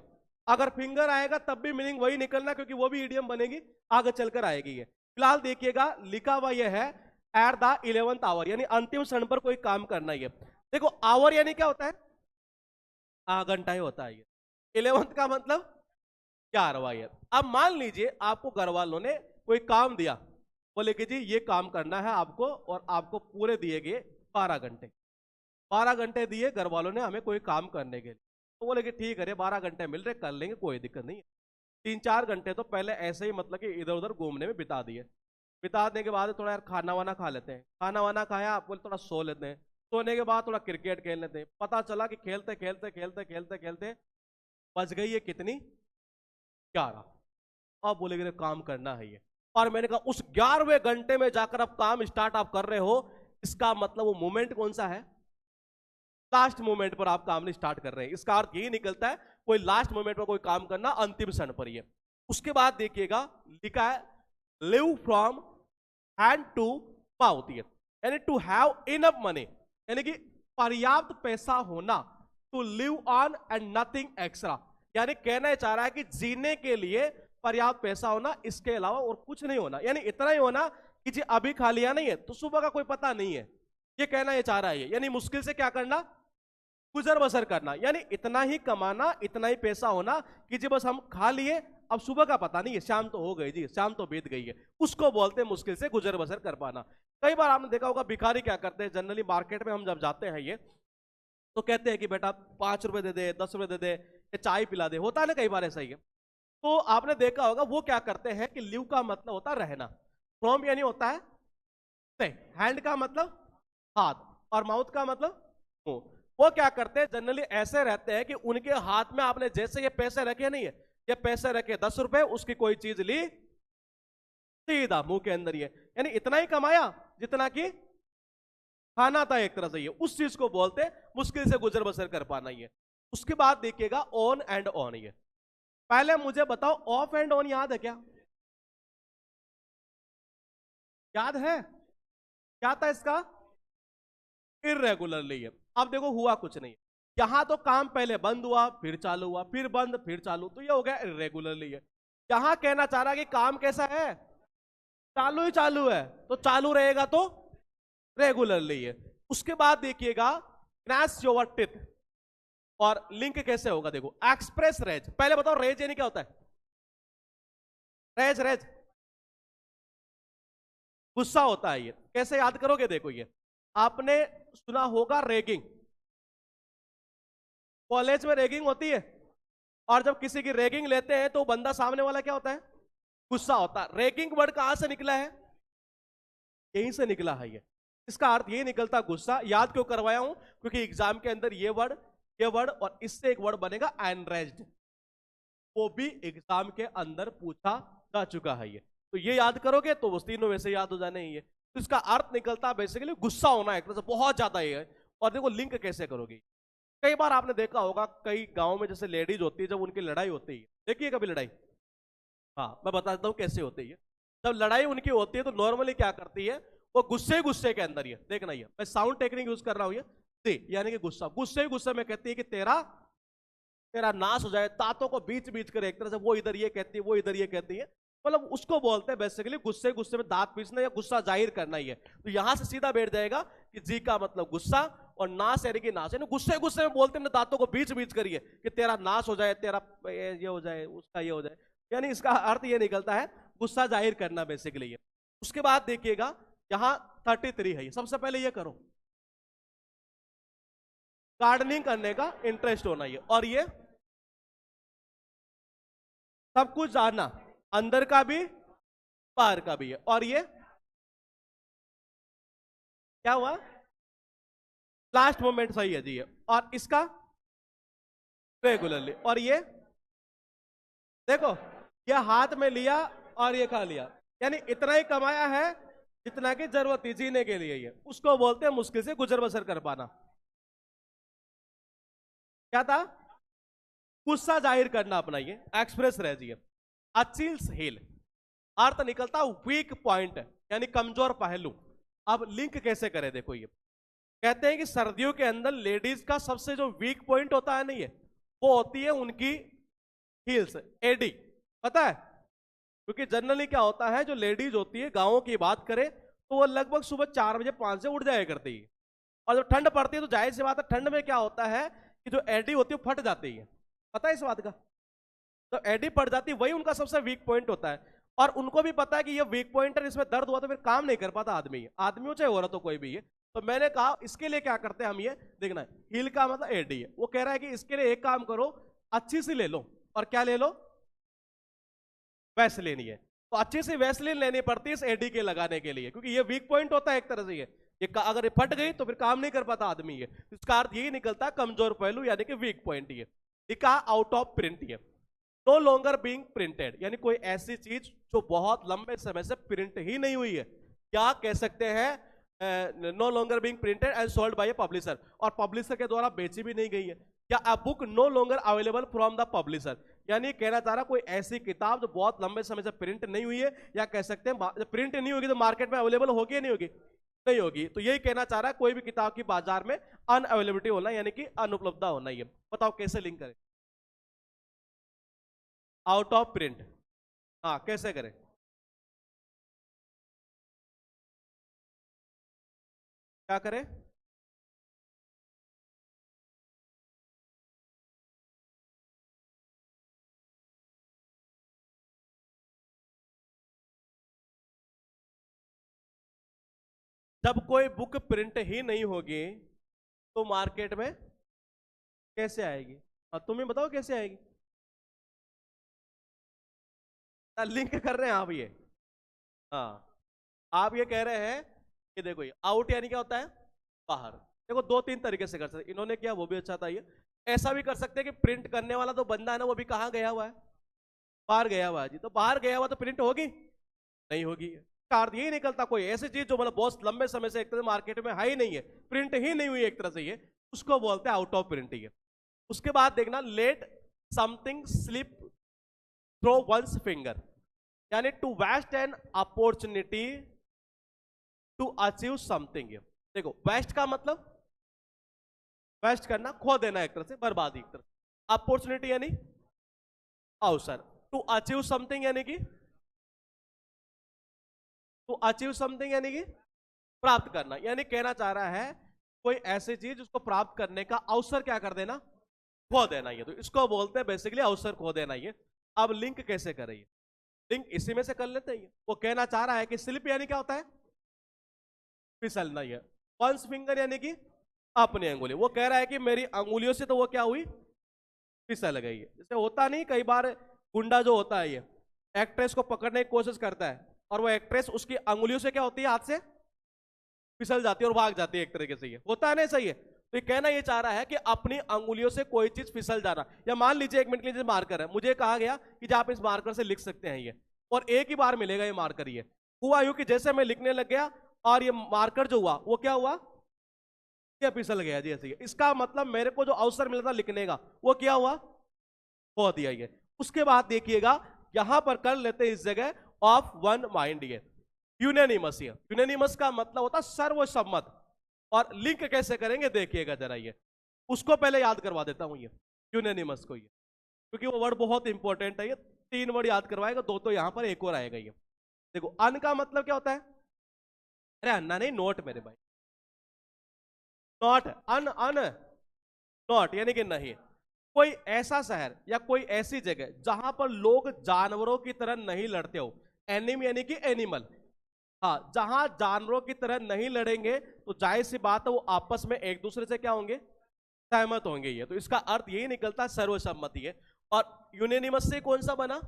अगर फिंगर आएगा तब भी मीनिंग वही निकलना, क्योंकि वो भी इडियम बनेगी, आगे चलकर आएगी ये। फिलहाल देखिएगा लिखा हुआ ये है एट द 11th आवर, यानी अंतिम क्षण पर कोई काम करना ही है। देखो आवर यानी क्या होता है, घंटा ही होता है ये। 11th का मतलब 11वां ये। अब मान लीजिए आपको घर वालों ने कोई काम दिया, बोले कि जी ये काम करना है आपको, और आपको पूरे दिए गए 12 घंटे। 12 घंटे दिए घर वालों ने हमें कोई काम करने के लिए, तो बोले कि ठीक है 12 घंटे मिल रहे, कर लेंगे, कोई दिक्कत नहीं है। 3-4 घंटे तो पहले ऐसे ही मतलब कि इधर उधर घूमने में बिता दिए। बिता देने के बाद थोड़ा यार खाना वाना खा लेते हैं, खाना वाना खाया, बोले थोड़ा सो लेते हैं, सोने के बाद थोड़ा क्रिकेट खेल लेते हैं। पता चला कि खेलते खेलते खेलते खेलते खेलते बज गई है कितनी, 11। अब बोले कि काम करना है ये, और मैंने कहा उस 11वें घंटे में जाकर अब काम स्टार्ट आप कर रहे हो, इसका मतलब वो मोमेंट कौन सा है, लास्ट मोमेंट पर आप काम नहीं स्टार्ट कर रहे हैं। इसका अर्थ यही निकलता है कोई लास्ट मोमेंट पर कोई काम करना, अंतिम क्षण पर ये। उसके बाद देखिएगा लिखा है live from hand to mouth, यानी टू हैव इनफ मनी, यानी कि पर्याप्त पैसा होना, to live on and nothing extra, यानी कहना चाह रहा है कि जीने के लिए पर्याप्त पैसा होना, इसके अलावा और कुछ नहीं होना, यानी इतना ही होना कि जी अभी खा लिया नहीं है तो सुबह का कोई पता नहीं है, ये कहना ये चाह रहा है। यानी मुश्किल से क्या करना, गुजर बसर करना, यानी इतना ही कमाना, इतना ही पैसा होना कि जी बस हम खा लिए, अब सुबह का पता नहीं है, शाम तो हो गई जी, शाम तो बीत गई है, उसको बोलते हैं मुश्किल से गुजर बसर कर पाना। कई बार आपने देखा होगा भिखारी क्या करते हैं, जनरली मार्केट में हम जब जाते हैं ये तो कहते हैं कि बेटा 5 रुपए दे दे, 10 रुपए दे दे, या चाय पिला दे, होता है ना कई बार ऐसा ही है। तो आपने देखा होगा वो क्या करते हैं कि लिव का मतलब होता है रहना, फ्रॉम यानी होता है से, हैंड का मतलब हाथ, और माउथ का मतलब मुंह। वो क्या करते हैं जनरली ऐसे रहते हैं कि उनके हाथ में आपने जैसे ये पैसे रखे नहीं है, ये पैसे रखे 10 रुपए, उसकी कोई चीज ली सीधा मुंह के अंदर, ये यानी इतना ही कमाया जितना कि खाना था एक तरह से, ये उस चीज को बोलते हैं मुश्किल से गुजर बसर कर पाना ये। उसके बाद देखिएगा ऑन एंड ऑन, ये पहले मुझे बताओ ऑफ एंड ऑन याद है क्या, याद है क्या था इसका, इर्रेगुलरली है। अब देखो हुआ कुछ नहीं, यहां तो काम पहले बंद हुआ फिर चालू हुआ, फिर बंद फिर चालू, तो ये हो गया इर्रेगुलरली है। यहां कहना चाह रहा है कि काम कैसा है, चालू ही चालू है, तो चालू रहेगा तो रेगुलरली है। उसके बाद देखिएगा क्रैश योर टिथ, और लिंक कैसे होगा, देखो एक्सप्रेस रेज, पहले बताओ रेज यानी क्या होता है, रेज रेज गुस्सा होता है, ये कैसे याद करोगे, देखो ये आपने सुना होगा रैगिंग, कॉलेज में रैगिंग होती है, और जब किसी की रैगिंग लेते हैं तो बंदा सामने वाला क्या होता है, गुस्सा होता है। रैगिंग वर्ड कहां से निकला है, यहीं से निकला है ये, इसका अर्थ ये निकलता गुस्सा। याद क्यों करवाया हूं, क्योंकि एग्जाम के अंदर ये वर्ड और इससे एक वर्ड बनेगा एनरेज्ड, वो भी एग्जाम के अंदर पूछा जा चुका है ये, तो ये याद करोगे तो वो तीनों वैसे याद हो जाने ये। तो इसका अर्थ निकलता बेसिकली गुस्सा होना एक तरह से बहुत ज्यादा ही है। और देखो लिंक कैसे करोगे, कई बार आपने देखा होगा कई गांव में जैसे लेडीज होती है, जब उनकी लड़ाई होती है, देखिए कभी लड़ाई, हाँ मैं बता देता हूँ कैसे होती है। जब लड़ाई उनकी होती है तो नॉर्मली क्या करती है, वो गुस्से के अंदर, ये देखना, ये मैं साउंड टेक्निक यूज कर रहा हूँ, ये यानी कि गुस्सा, गुस्से में कहती है कि तेरा नाश हो जाए, दांतों को बीच बीच कर, एक तरह से वो इधर ये कहती है, वो इधर ये कहती है, मतलब उसको बोलते हैं बेसिकली गुस्से में दांत पीसना या गुस्सा जाहिर करना ही है। तो यहां से सीधा बैठ जाएगा कि जी का मतलब गुस्सा, और नाश यानी कि नाश, यानी गुस्से में बोलते हैं दांतों को बीच बीच करिए कि तेरा नाश हो जाए, तेरा ये हो जाए, उसका ये हो जाए, यानी इसका अर्थ ये निकलता है गुस्सा जाहिर करना बेसिकली ये। उसके बाद देखिएगा यहां 33 है, सबसे पहले ये करो, गार्डनिंग करने का इंटरेस्ट होना ये, और ये सब कुछ जानना, अंदर का भी बाहर का भी है। और ये क्या हुआ, लास्ट मोमेंट सही है जी ये, और इसका रेगुलरली। और ये देखो ये हाथ में लिया और ये खा लिया, यानी इतना ही कमाया है जितना की जरूरत थी जीने के लिए, ये उसको बोलते हैं मुश्किल से गुजर बसर कर पाना। क्या था, गुस्सा जाहिर करना अपना, ये एक्सप्रेस रह जी। अचील्स हिल, अर्थ निकलता वीक पॉइंट, यानी कमजोर पहलू। अब लिंक कैसे करें, देखो ये कहते हैं कि सर्दियों के अंदर लेडीज का सबसे जो वीक पॉइंट होता है नहीं है, वो होती है उनकी हील्स, एडी, पता है? क्योंकि जनरली क्या होता है, जो लेडीज होती है गाँवों की बात करें तो वो लगभग सुबह 4 बजे 5 से उठ जाया करती है। और जब ठंड पड़ती है तो जाहिर सी बात है, ठंड में क्या होता है कि जो एडी होती है वो फट जाती है। पता है इस बात का? तो एडी फट जाती है, वही उनका सबसे वीक पॉइंट होता है। और उनको भी पता है कि ये वीक पॉइंट है, इसमें दर्द हुआ तो फिर काम नहीं कर पाता आदमी, आदमी हो चाहे औरत हो कोई भी है। तो मैंने कहा इसके लिए क्या करते हैं हम, ये देखना है, हील का मतलब एडी है। वो कह रहा है कि इसके लिए एक काम करो, अच्छी सी ले लो। और क्या ले लो? वैसलीन। है तो अच्छी सी वैसलीन लेनी पड़ती है इस एडी के लगाने के लिए, क्योंकि ये वीक पॉइंट होता है एक तरह से। ये अगर ये फट गई तो फिर काम नहीं कर पाता आदमी। ये इसका अर्थ यही निकलता कमजोर पहलू, यानी कि वीक पॉइंट। ये लिखा आउट ऑफ प्रिंट। ये नो लॉन्गर बीइंग प्रिंटेड, यानी कोई ऐसी चीज जो बहुत लंबे समय से प्रिंट ही नहीं हुई है। क्या कह सकते हैं? No longer being printed and sold by a publisher, और पब्लिशर के द्वारा बेची भी नहीं गई है। या a book no longer available from the publisher, यानी कहना चाह रहा कोई ऐसी किताब जो बहुत लंबे समय से प्रिंट नहीं हुई है, या कह सकते हैं प्रिंट नहीं होगी तो मार्केट में अवेलेबल होगी या नहीं होगी? नहीं होगी। तो यही कहना चाह रहा है कोई भी किताब की बाजार में अनअवेलेबिलिटी होना, यानी कि अनुपलब्धता होना। ये बताओ कैसे लिंक करें? आउट ऑफ प्रिंट, हाँ कैसे करें? क्या करें? जब कोई बुक प्रिंट ही नहीं होगी तो मार्केट में कैसे आएगी? हाँ तुम ही बताओ कैसे आएगी? लिंक कर रहे हैं आप ये? हाँ, आप ये कह रहे हैं कि देखो ये आउट यानी क्या होता है? बाहर। देखो दो तीन तरीके से कर सकते, इन्होंने किया वो भी अच्छा था। ये ऐसा भी कर सकते हैं कि प्रिंट करने वाला तो बंदा है ना, वो भी कहाँ गया हुआ है? बाहर गया हुआ है जी। तो बाहर गया हुआ तो प्रिंट होगी? नहीं होगी। इसका अर्थ यही निकलता कोई ऐसी चीज जो मतलब बहुत लंबे समय से एक तरह मार्केट में है ही नहीं है, प्रिंट ही नहीं हुई एक तरह से, ये उसको बोलते हैं आउट ऑफ प्रिंट। ये उसके बाद देखना, let something slip through one's finger, यानी to waste an opportunity to achieve something. देखो वेस्ट का मतलब वेस्ट करना, खो देना, एक तरह से बर्बादी एक तरह से। अपॉर्चुनिटी यानी अवसर। टू अचीव समथिंग यानी कि टू अचीव समथिंग यानी कि प्राप्त करना, यानी कहना चाह रहा है कोई ऐसी चीज उसको प्राप्त करने का अवसर क्या कर देना? खो देना। ये तो इसको बोलते हैं बेसिकली अवसर खो देना। ये अब लिंक कैसे करें? लिंक इसी में से कर लेते हैं। वो कहना चाह रहा है कि स्लिप यानी क्या होता है? फिसलना। ये वंस फिंगर यानी कि अपनी अंगुली। वो कह रहा है कि मेरी अंगुलियों से तो वो क्या हुई? फिसल गई है। जैसे होता नहीं कई बार, गुंडा जो होता है ये एक्ट्रेस को पकड़ने की कोशिश करता है, और वो एक्ट्रेस उसकी अंगुलियों से क्या होती है? हाथ से फिसल जाती है और भाग जाती है एक तरीके से। ये होता है ना, सही है। तो ये कहना ये चाह रहा है कि अपनी अंगुलियों से कोई चीज फिसल जाना। या मान लीजिए एक मिनट के लिए मार्कर है, मुझे कहा गया कि आप इस मार्कर से लिख सकते हैं ये, और एक ही बार मिलेगा ये मार्कर। ये हुआ यूं कि जैसे मैं लिखने लग गया और ये मार्कर जो हुआ वो क्या हुआ? ये फिसल गया जी, ऐसे ही। इसका मतलब मेरे को जो अवसर मिला था लिखने का वो क्या हुआ? खो दिया। ये उसके बाद देखिएगा यहां पर कर लेते हैं इस जगह ऑफ वन माइंड। ये यूनेनिमस। ये यूनेनिमस का मतलब होता है सर्वसम्मत। और लिंक कैसे करेंगे देखिएगा जरा। ये उसको पहले याद करवा देता हूं, ये यूनेनिमस को। ये क्योंकि वो वर्ड बहुत इंपॉर्टेंट है। ये तीन वर्ड याद करवाएगा, दो तो यहां पर एक और आएगा। ये देखो अन का मतलब क्या होता है? अरे अन्ना नहीं, नोट मेरे भाई। नॉट, अन अन नॉट यानी कि नहीं। कोई ऐसा शहर या कोई ऐसी जगह जहां पर लोग जानवरों की तरह नहीं लड़ते हो। एनिम यानी कि एनिमल। हाँ, जहां जानवरों की तरह नहीं लड़ेंगे तो जाहिर सी बात है वो आपस में एक दूसरे से क्या होंगे? सहमत होंगे। ये तो इसका अर्थ यही निकलता है सर्वसम्मति है। और यूनेनिमस से कौन सा बना?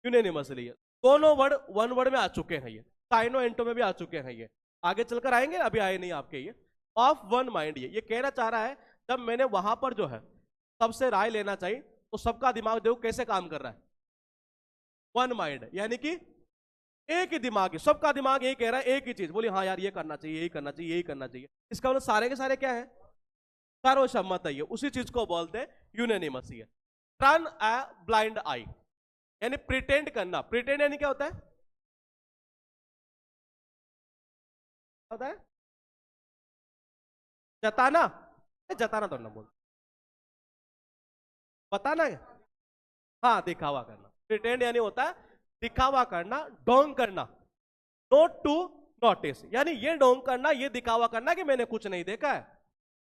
यूनेनिमस लिए दोनों वर्ड वन वर्ड में आ चुके हैं। ये साइनो एंटो में भी आ चुके हैं। ये आगे चलकर आएंगे, अभी आए नहीं आपके। ये ऑफ वन माइंड, ये कहना चाह रहा है जब मैंने वहां पर जो है सबसे राय लेना चाहिए तो सबका दिमाग देखो कैसे काम कर रहा है? वन माइंड, यानी कि एक ही दिमाग है, सबका दिमाग यही कह रहा है एक ही चीज, बोली हाँ यार ये करना चाहिए, यही करना चाहिए, यही करना चाहिए। इसका मतलब सारे के सारे क्या है? सर्वसम्मत है। ये उसी चीज को बोलते हैं यूनेनिमस। है टर्न अ ब्लाइंड आई, यानी प्रिटेंड करना। प्रिटेंड यानी क्या होता है? होता है जताना। जताना तो ना बोल, बताना है। हाँ, दिखावा करना। प्रिटेंड यानी होता है दिखावा करना, ढोंग करना। नोट टू नोटिस यानी ये ढोंग करना, ये दिखावा करना कि मैंने कुछ नहीं देखा है।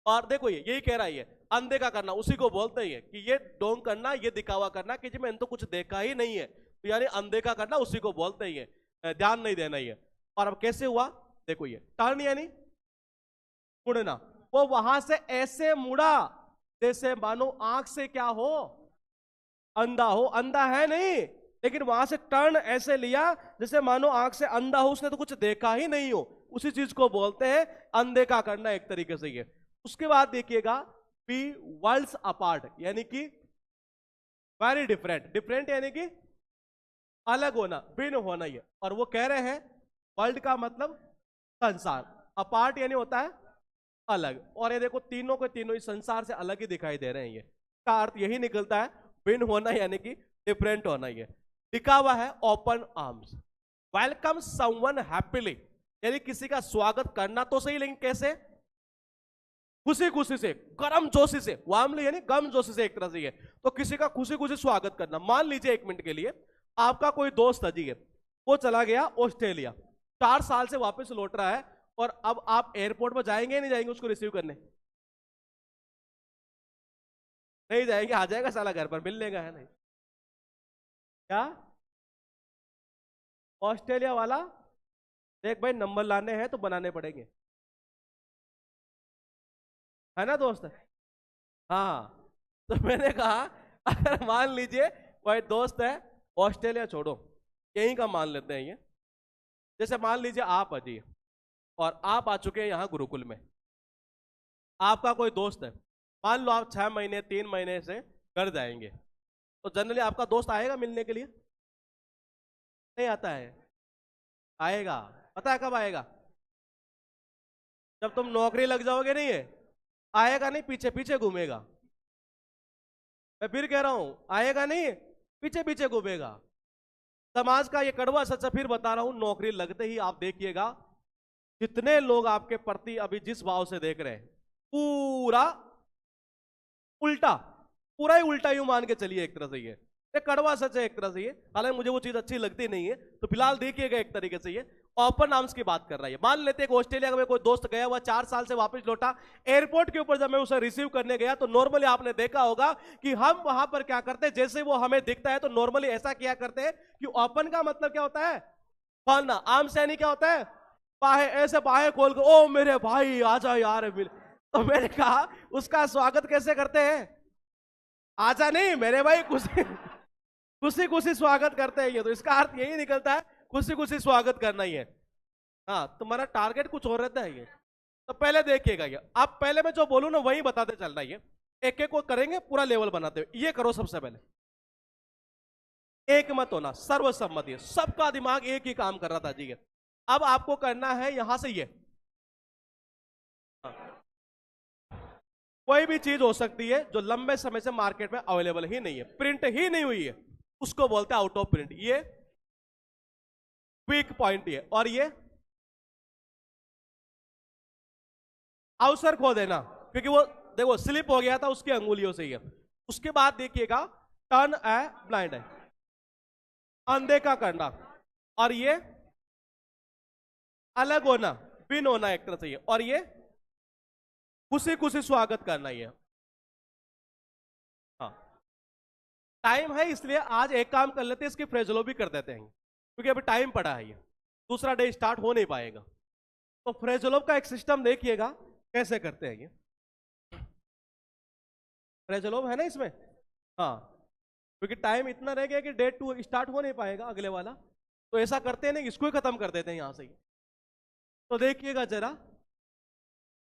और देखो ये यही कह रहा है, अनदेखा करना उसी को बोलते हैं कि ये ढोंग करना, ये दिखावा करना कि जी मैंने तो कुछ देखा ही नहीं है, तो यानी अनदेखा करना उसी को बोलते हैं, ध्यान नहीं देना ये। और अब कैसे हुआ, देखो ये टर्न यानी मुड़ना, वो वहां से ऐसे मुड़ा जैसे मानो आंख से क्या हो, अंधा हो। अंधा है नहीं, लेकिन वहां से टर्न ऐसे लिया जैसे मानो आंख से अंधा हो, उसने तो कुछ देखा ही नहीं हो। उसी चीज को बोलते हैं अनदेखा करना एक तरीके से ये। उसके बाद देखिएगा बी वर्ल्ड्स अपार्ट यानी कि वेरी डिफरेंट। डिफरेंट यानी कि अलग होना, भिन्न होना ये। और वो कह रहे हैं वर्ल्ड का मतलब संसार, अपार्ट यानी होता है अलग। और ये देखो तीनों के तीनों इस संसार से अलग ही दिखाई दे रहे हैं। ये का अर्थ यही निकलता है भिन्न होना यानी कि डिफरेंट होना। ये लिखा हुआ है open arms, welcome someone happily यानी किसी का स्वागत करना तो सही, लेकिन कैसे, खुशी खुशी से, गर्म जोशी से। वार्मली यानी गर्म जोशी से एक तरह से ये। तो किसी का खुशी खुशी स्वागत करना। मान लीजिए एक मिनट के लिए आपका कोई दोस्त अजी है, वो चला गया ऑस्ट्रेलिया, 4 साल से वापस लौट रहा है, और अब आप एयरपोर्ट पर जाएंगे नहीं जाएंगे उसको रिसीव करने? नहीं जाएंगे, आ जाएगा साला घर पर मिल लेगा, है नहीं क्या? ऑस्ट्रेलिया वाला देख भाई, नंबर लाने हैं तो बनाने पड़ेंगे, है ना दोस्त? हाँ, तो मैंने कहा अगर मान लीजिए कोई दोस्त है ऑस्ट्रेलिया छोड़ो, यहीं का मान लेते हैं ये। जैसे मान लीजिए आप अजी और आप आ चुके हैं यहाँ गुरुकुल में, आपका कोई दोस्त है, मान लो आप 6 महीने 3 महीने से घर जाएंगे, तो जनरली आपका दोस्त आएगा मिलने के लिए? नहीं आता है? आएगा। पता है कब आएगा? जब तुम नौकरी लग जाओगे, नहीं है आएगा, नहीं पीछे पीछे घूमेगा। मैं फिर कह रहा हूं, आएगा नहीं, पीछे पीछे घूमेगा। समाज का ये कड़वा सच फिर बता रहा हूं, नौकरी लगते ही आप देखिएगा जितने लोग आपके प्रति अभी जिस भाव से देख रहे हैं, पूरा उल्टा, पूरा ही उल्टा यूं मान के चलिए एक तरह से। ये कड़वा सच है एक तरह से ये, हालांकि मुझे वो चीज अच्छी लगती नहीं है। तो फिलहाल देखिएगा एक तरीके से ये ओपन आर्म्स की बात कर रहा है। मान लेते हैं कि ऑस्ट्रेलिया में कोई दोस्त गया हुआ 4 साल से वापस लौटा, एयरपोर्ट के ऊपर जब मैं उसे रिसीव करने गया तो नॉर्मली आपने देखा होगा कि हम वहां पर क्या करते हैं, जैसे वो हमें दिखता है तो नॉर्मली ऐसा किया करते हैं कि ओपन का मतलब क्या होता है, खोलना। आर्म्स यानी क्या होता है, बाहें, ऐसे बाहें खोल के ओ मेरे भाई आजा यार मिल। तो मैंने कहा उसका स्वागत कैसे करते हैं? आजा नहीं मेरे भाई, खुशी खुशी खुशी स्वागत करते हैं ये। तो इसका अर्थ यही निकलता है खुशी खुशी स्वागत करना ही है। हाँ, तुम्हारा टारगेट कुछ और रहता है ये। तो पहले देखिएगा ये, आप पहले मैं जो बोलूं ना वही बताते चलना, ये एक एक को करेंगे पूरा लेवल बनाते हुए। ये करो सबसे पहले, एक मत होना, सर्वसम्मति, सबका दिमाग एक ही काम कर रहा था जी। अब आपको करना है यहां से ये, कोई भी चीज हो सकती है जो लंबे समय से मार्केट में अवेलेबल ही नहीं है, प्रिंट ही नहीं हुई है, उसको बोलते हैं आउट ऑफ प्रिंट। ये वीक पॉइंट है। और ये अवसर खो देना, क्योंकि वो देखो स्लिप हो गया था उसकी अंगुलियों से ही। उसके बाद देखिएगा टर्न ए ब्लाइंड है, अनदेखा करना। और ये अलग होना, भिन्न होना एक तरह से ये। और ये खुशी खुशी स्वागत करना ही है। हाँ, टाइम है इसलिए आज एक काम कर लेते हैं, इसकी फ्रेजलो भी कर देते हैं, क्योंकि अभी टाइम पड़ा है, ये दूसरा डे स्टार्ट हो नहीं पाएगा। तो फ्रेजोलोव का एक सिस्टम देखिएगा कैसे करते हैं ये। फ्रेजोलोव है ना इसमें, हाँ, क्योंकि टाइम इतना रह गया कि डे 2 स्टार्ट हो नहीं पाएगा अगले वाला, तो ऐसा करते हैं नहीं, इसको ही खत्म कर देते हैं यहां से ही। तो देखिएगा जरा,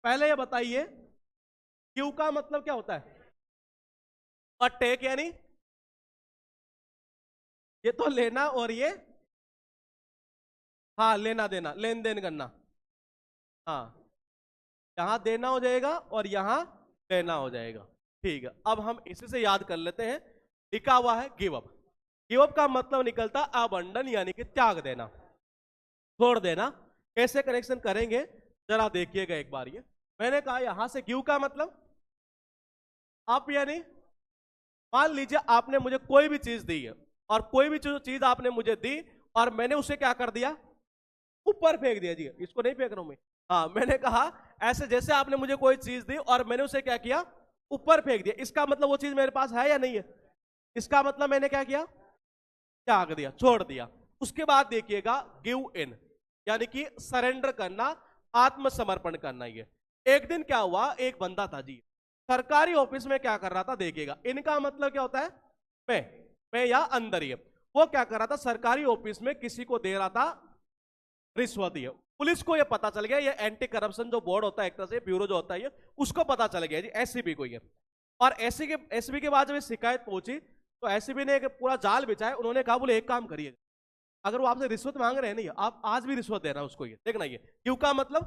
पहले ये बताइए क्यू का मतलब क्या होता है? और टेक यानी ये तो लेना, और ये हाँ लेना देना, लेन देन करना। हाँ, यहां देना हो जाएगा और यहां लेना हो जाएगा। ठीक है, अब हम इसी से याद कर लेते हैं। लिखा हुआ है गिव अप। गिव अप का मतलब निकलता अबंडन यानी कि त्याग देना, छोड़ देना। कैसे कनेक्शन करेंगे जरा देखिएगा एक बार। ये मैंने कहा यहां से गिव का मतलब अप यानी मान लीजिए आपने मुझे कोई भी चीज दी है, और कोई भी चीज आपने मुझे दी और मैंने उसे क्या कर दिया, ऊपर फेंक दिया जी, इसको नहीं फेंक रहा हूं मैं। हाँ, मैंने कहा ऐसे जैसे आपने मुझे कोई चीज दी और मैंने उसे क्या किया, ऊपर फेंक दिया, इसका मतलब वो चीज मेरे पास है या नहीं है, इसका मतलब मैंने क्या किया, त्याग दिया, छोड़ दिया। उसके बाद देखिएगा गिव इन, यानी कि सरेंडर करना, आत्मसमर्पण करना। ये एक दिन क्या हुआ, एक बंदा था जी, सरकारी ऑफिस में क्या कर रहा था, देखिएगा इनका मतलब क्या होता है, मैं या अंदर ही। वो क्या कर रहा था, सरकारी ऑफिस में किसी को दे रहा था रिश्वत। ही पुलिस को ये पता चल गया, ये एंटी करप्शन जो बोर्ड होता है, एक तरह से ब्यूरो जो होता है, ये उसको पता चल गया जी, एससीबी को ये। और एससीबी के बाद जब शिकायत पहुंची तो एससीबी ने एक पूरा जाल बिछाया। उन्होंने कहा बोले एक काम करिए, अगर वो आपसे रिश्वत मांग रहे हैं नहीं, आप आज भी रिश्वत देना उसको, ये देखना, ये क्यों का मतलब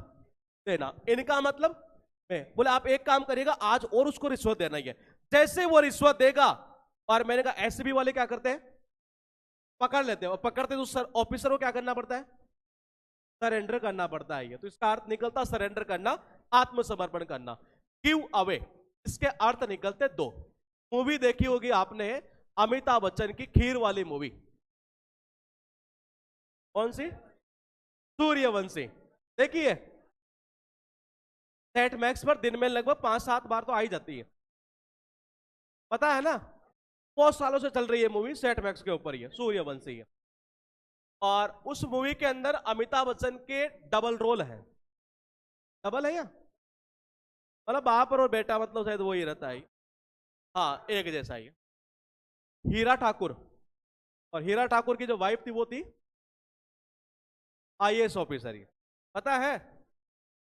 देना, इनका मतलब मैं, बोले आप एक काम करिएगा आज और उसको रिश्वत देना ही है। जैसे वो रिश्वत देगा, और मैंने कहा एससीबी वाले क्या करते हैं, पकड़ लेते हैं, और पकड़ते तो सर ऑफिसर को क्या करना पड़ता है, सरेंडर करना पड़ता है। ये तो इसका अर्थ निकलता सरेंडर करना, आत्मसमर्पण करना। गिव अवे, इसके अर्थ निकलते दो। मूवी देखी होगी आपने अमिताभ बच्चन की खीर वाली मूवी, कौन सी, सूर्यवंशी, देखिए सेट मैक्स पर दिन में लगभग 5-7 बार तो आ ही जाती है, पता है ना, बहुत सालों से चल रही है मूवी, सेट मैक्स के ऊपर ही है, सूर्यवंशी है। और उस मूवी के अंदर अमिताभ बच्चन के डबल रोल है, डबल है या मतलब बाप और बेटा, मतलब शायद वो ही रहता है, हाँ एक जैसा ही है। हीरा ठाकुर, और हीरा ठाकुर की जो वाइफ थी वो थी आईएएस ऑफिसर, ये पता है।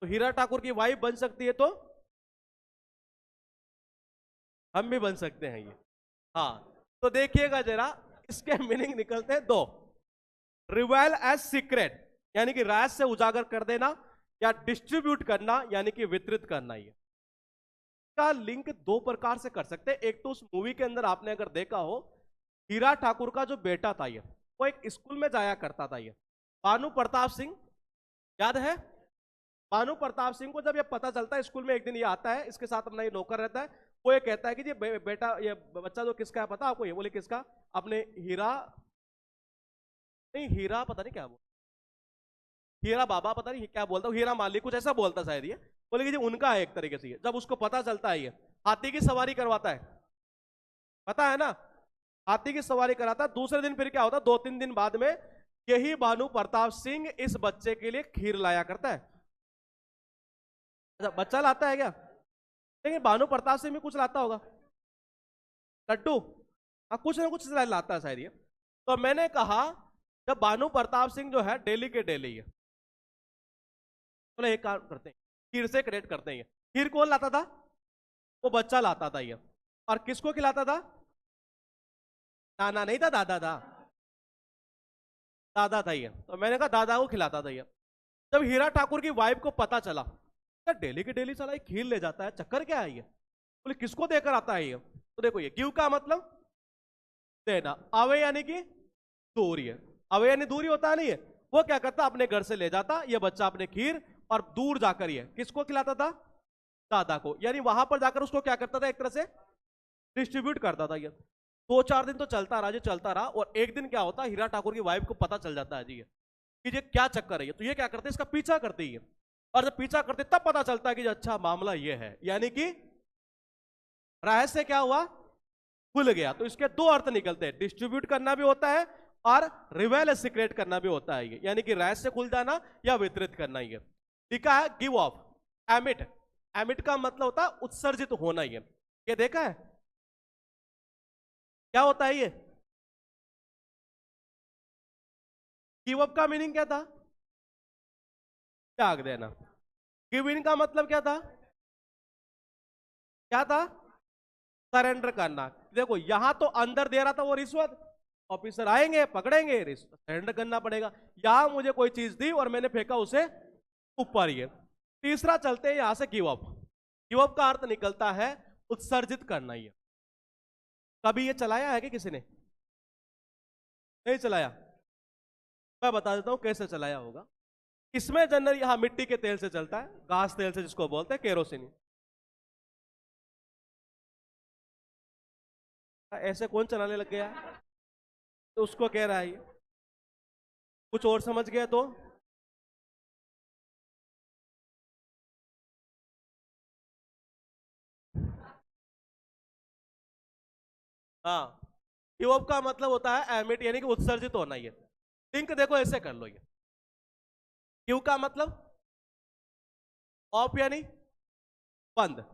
तो हीरा ठाकुर की वाइफ बन सकती है, तो हम भी बन सकते हैं ये। हाँ, तो देखिएगा जरा, इसके मीनिंग निकलते हैं दो। रिवेल एज सीक्रेट, यानी कि राज से उजागर कर देना, या डिस्ट्रीब्यूट करना, यानी कि वितरित करना। ये का लिंक दो प्रकार से कर सकते हैं। एक तो उस मूवी के अंदर आपने अगर देखा हो, हीरा ठाकुर का जो बेटा था ये, वो एक स्कूल में जाया करता था, ये भानु प्रताप सिंह, याद है। भानु प्रताप सिंह को जब ये पता चलता है, स्कूल में एक दिन ये आता है, इसके साथ अपना ये नौकर रहता है, वो ये कहता है कि ये बेटा, ये बच्चा जो किसका है पता आपको, ये बोले किसका, अपने हीरा, नहीं हीरा पता नहीं क्या वो, हीरा बाबा पता नहीं क्या बोलता, हीरा मालिक कुछ ऐसा बोलता शायद, ये बोले कि जी उनका है एक तरीके से। ये जब उसको पता चलता है, ये हाथी की सवारी करवाता है, पता है ना, हाथी की सवारी कराता है। दूसरे दिन फिर क्या होता है, 2-3 दिन बाद में यही भानु प्रताप सिंह इस बच्चे के लिए खीर लाया करता है। अच्छा, बच्चा लाता है क्या, लेकिन भानु प्रताप सिंह भी कुछ लाता होगा, लड्डू, हाँ कुछ ना कुछ लाता है शायद ये। तो मैंने कहा जब भानु प्रताप सिंह जो है डेली के डेली है, तो एक काम करते हैं, खीर से क्रिएट करते हैं। खीर कौन लाता था, वो बच्चा लाता था ये, और किसको खिलाता था, नाना नहीं था, दादा था, दादा था ये। तो मैंने कहा दादा को खिलाता था ये। जब हीरा ठाकुर की वाइफ को पता चला, डेली के डेली चला खीर ले जाता है, चक्कर क्या है ये, बोले किसको देकर आता है ये। तो देखो ये गिव का मतलब देना, अवे यानी कि दूरी है, अवे यानी दूरी होता है नहीं है, वो क्या करता अपने घर से ले जाता ये बच्चा अपने खीर, और दूर जाकर ये किसको खिलाता था, दादा को, यानी वहां पर जाकर उसको क्या करता था, एक तरह से डिस्ट्रीब्यूट करता था ये। 2-4 दिन तो चलता रहा जी, चलता रहा। और एक दिन क्या होता, हीरा ठाकुर की वाइफ को पता चल जाता है जी कि ये क्या चक्कर है, ये तो ये क्या करते हैं, इसका पीछा करते ही है। और जब पीछा करते तब पता चलता है कि अच्छा मामला ये है, यानी कि रहस्य क्या हुआ, खुल गया। तो इसके दो अर्थ निकलते हैं, डिस्ट्रीब्यूट करना भी होता है और रिवेल सीक्रेट करना भी होता है, यानी कि रहस्य खुल जाना या वितरित करना। ही लिखा है गिव ऑफ, एमिट, एमिट का मतलब होता है उत्सर्जित होना। ये देखा है क्या होता है ये, गिव अप का मीनिंग क्या था, त्याग देना। गिव इन का मतलब क्या था, क्या था, सरेंडर करना। देखो यहां तो अंदर दे रहा था वो रिश्वत, ऑफिसर आएंगे पकड़ेंगे, सरेंडर करना पड़ेगा। यहां मुझे कोई चीज दी और मैंने फेंका उसे ऊपर। ये तीसरा चलते हैं यहां से गिव अप। गिव अप का अर्थ निकलता है उत्सर्जित करना। ये कभी ये चलाया है कि किसी ने, नहीं चलाया, मैं बता देता हूं कैसे चलाया होगा। इसमें जनरल यहां मिट्टी के तेल से चलता है, घास तेल से जिसको बोलते हैं केरोसिन। ऐसे कौन चलाने लग गया? तो उसको कह रहा है ये। कुछ और समझ गया तो? हाँ, यूब का मतलब होता है एमिट, यानी कि उत्सर्जित होना। ये लिंक देखो, ऐसे कर लो। ये क्यू का मतलब ऑफ यानी बंद।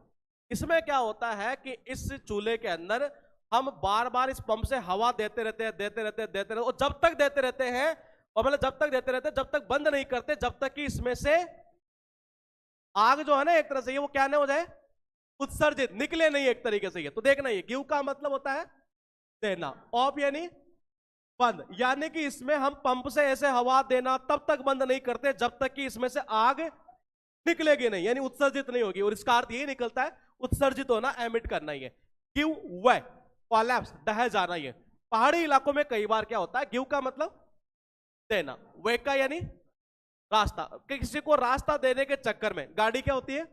इसमें क्या होता है कि इस चूल्हे के अंदर हम बार बार इस पंप से हवा देते रहते हैं, देते रहते हैं, देते रहते हैं, और जब तक देते रहते हैं, और मतलब जब तक देते रहते हैं, जब तक बंद नहीं करते, जब तक कि इसमें से आग जो है ना, एक तरह से ये वो क्या नहीं हो जाए, उत्सर्जित, निकले नहीं एक तरीके से। ये तो देखना, ये गिव का मतलब होता है देना, ऑफ यानी बंद, यानी कि इसमें हम पंप से ऐसे हवा देना तब तक बंद नहीं करते जब तक कि इसमें से आग निकलेगी नहीं, यानी उत्सर्जित नहीं होगी। और इसका अर्थ यही निकलता है उत्सर्जित होना, एमिट करना। ही है गिव वे, कोलैप्स, ढह जाना। ये पहाड़ी इलाकों में कई बार क्या होता है, गिव का मतलब देना, वे का यानी रास्ता। किसी को रास्ता देने के चक्कर में गाड़ी क्या होती है,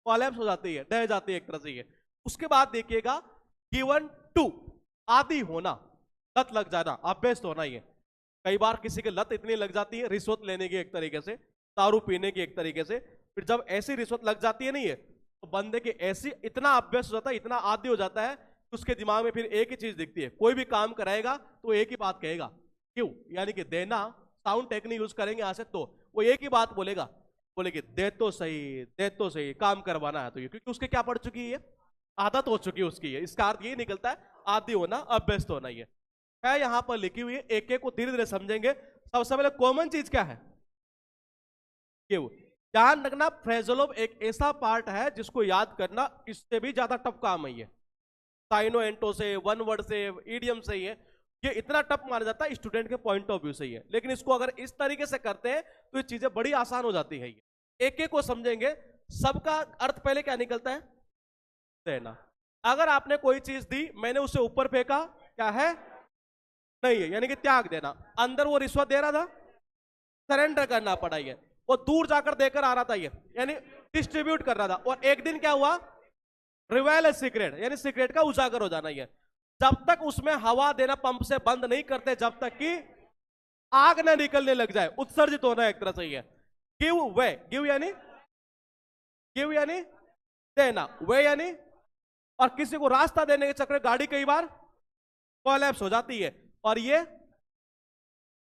कोलैप्स हो जाती है, ढह जाती है एक तरह से। ये उसके बाद देखिएगा गिवन टू, आदि होना, लत लग जाना, अभ्यस्त होना। ये कई बार किसी की लत इतनी लग जाती है रिश्वत लेने की एक तरीके से, दारू पीने की एक तरीके से, फिर जब ऐसी रिश्वत लग जाती है नहीं है, तो बंदे की ऐसी इतना अभ्यस्त हो जाता है, इतना आदी हो जाता है कि उसके दिमाग में फिर एक ही चीज दिखती है। कोई भी काम कराएगा तो एक ही बात कहेगा, क्यों, यानी कि देना, साउंड टेक्निक यूज करेंगे यहां से, तो वो एक ही बात बोलेगा, बोलेगी दे तो सही, दे तो सही, काम करवाना है तो ये, क्योंकि उसके क्या पड़ चुकी है, आदत हो चुकी है उसकी। है इसका अर्थ यही निकलता है आदी होना, अभ्यस्त होना। ये है यहां पर लिखी हुई है, एक एक को धीरे धीरे समझेंगे। सबसे पहले कॉमन चीज क्या है, क्यों। ध्यान रखना, फ्रेजोलोब एक ऐसा पार्ट है जिसको याद करना इससे भी ज्यादा टफ काम है। ये साइनो एंटो से, वन वर्ड से, ईडियम से, ये इतना टफ माना जाता है स्टूडेंट के पॉइंट ऑफ व्यू से। ही है, लेकिन इसको अगर इस तरीके से करते हैं तो ये चीजें बड़ी आसान हो जाती है। ये एक एक को समझेंगे, सबका अर्थ पहले क्या निकलता है, देना। अगर आपने कोई चीज दी, मैंने उसे ऊपर फेंका, क्या है, नहीं है, यानी कि त्याग देना। अंदर वो रिश्वत दे रहा था, सरेंडर करना पड़ा। ये वो दूर जाकर देकर आ रहा था, ये यानी डिस्ट्रीब्यूट कर रहा था। और एक दिन क्या हुआ, रिवेल सीक्रेट, यानी सीक्रेट का उजागर हो जाना। ये जब तक उसमें हवा देना पंप से बंद नहीं करते, जब तक कि आग ना निकलने लग जाए, उत्सर्जित होना एक तरह से। ही है गिव वे, गिव यानी देना, वे यानी, और किसी को रास्ता देने के चक्कर गाड़ी कई बार कोलैप्स हो जाती है, और ये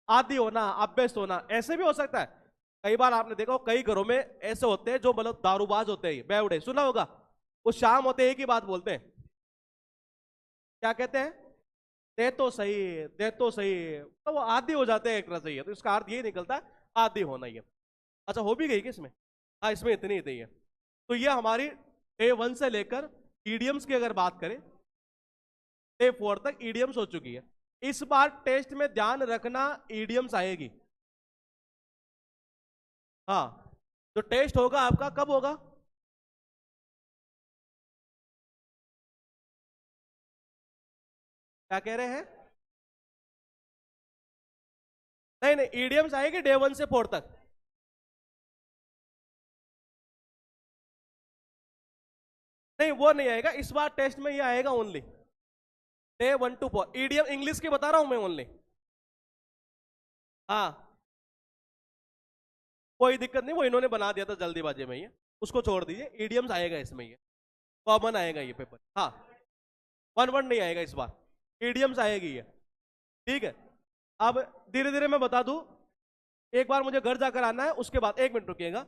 आदि होना, अभ्यस्त होना। ऐसे भी हो सकता है, कई बार आपने देखा हो, कई घरों में ऐसे होते हैं जो मतलब दारूबाज होते हैं, बेवड़े, सुना होगा, वो शाम होते एक ही बात बोलते हैं, क्या कहते हैं, दे तो सही, दे तो सही, तो वो आदि हो जाते हैं एक तरह से। ही है, तो इसका अर्थ ये निकलता है आदि होना। ही है। अच्छा, हो भी गई कि इसमें, हाँ इसमें इतनी ही है। तो ये हमारी A1 से लेकर ईडियम्स की अगर बात करें, A4 तक ईडियम्स हो चुकी है। इस बार टेस्ट में ध्यान रखना, ईडियम्स आएगी। हाँ, जो टेस्ट होगा आपका कब होगा, क्या कह रहे हैं, नहीं नहीं, ईडियम्स आएगी डे 1 से 4 तक। नहीं वो नहीं आएगा इस बार टेस्ट में, ये आएगा only day 1 to 4। Idiom English की बता रहा हूं मैं ओनली। हाँ, कोई दिक्कत नहीं, वो इन्होंने बना दिया था जल्दीबाजी में, ये उसको छोड़ दीजिए, ईडियम्स आएगा इसमें, ये कॉमन आएगा ये पेपर। हाँ, वन वर्ड नहीं आएगा इस बार, ईडियम्स आएगी ये, ठीक है। अब धीरे धीरे मैं बता दूं, एक बार मुझे घर जाकर आना है, उसके बाद 1 मिनट रुकिएगा।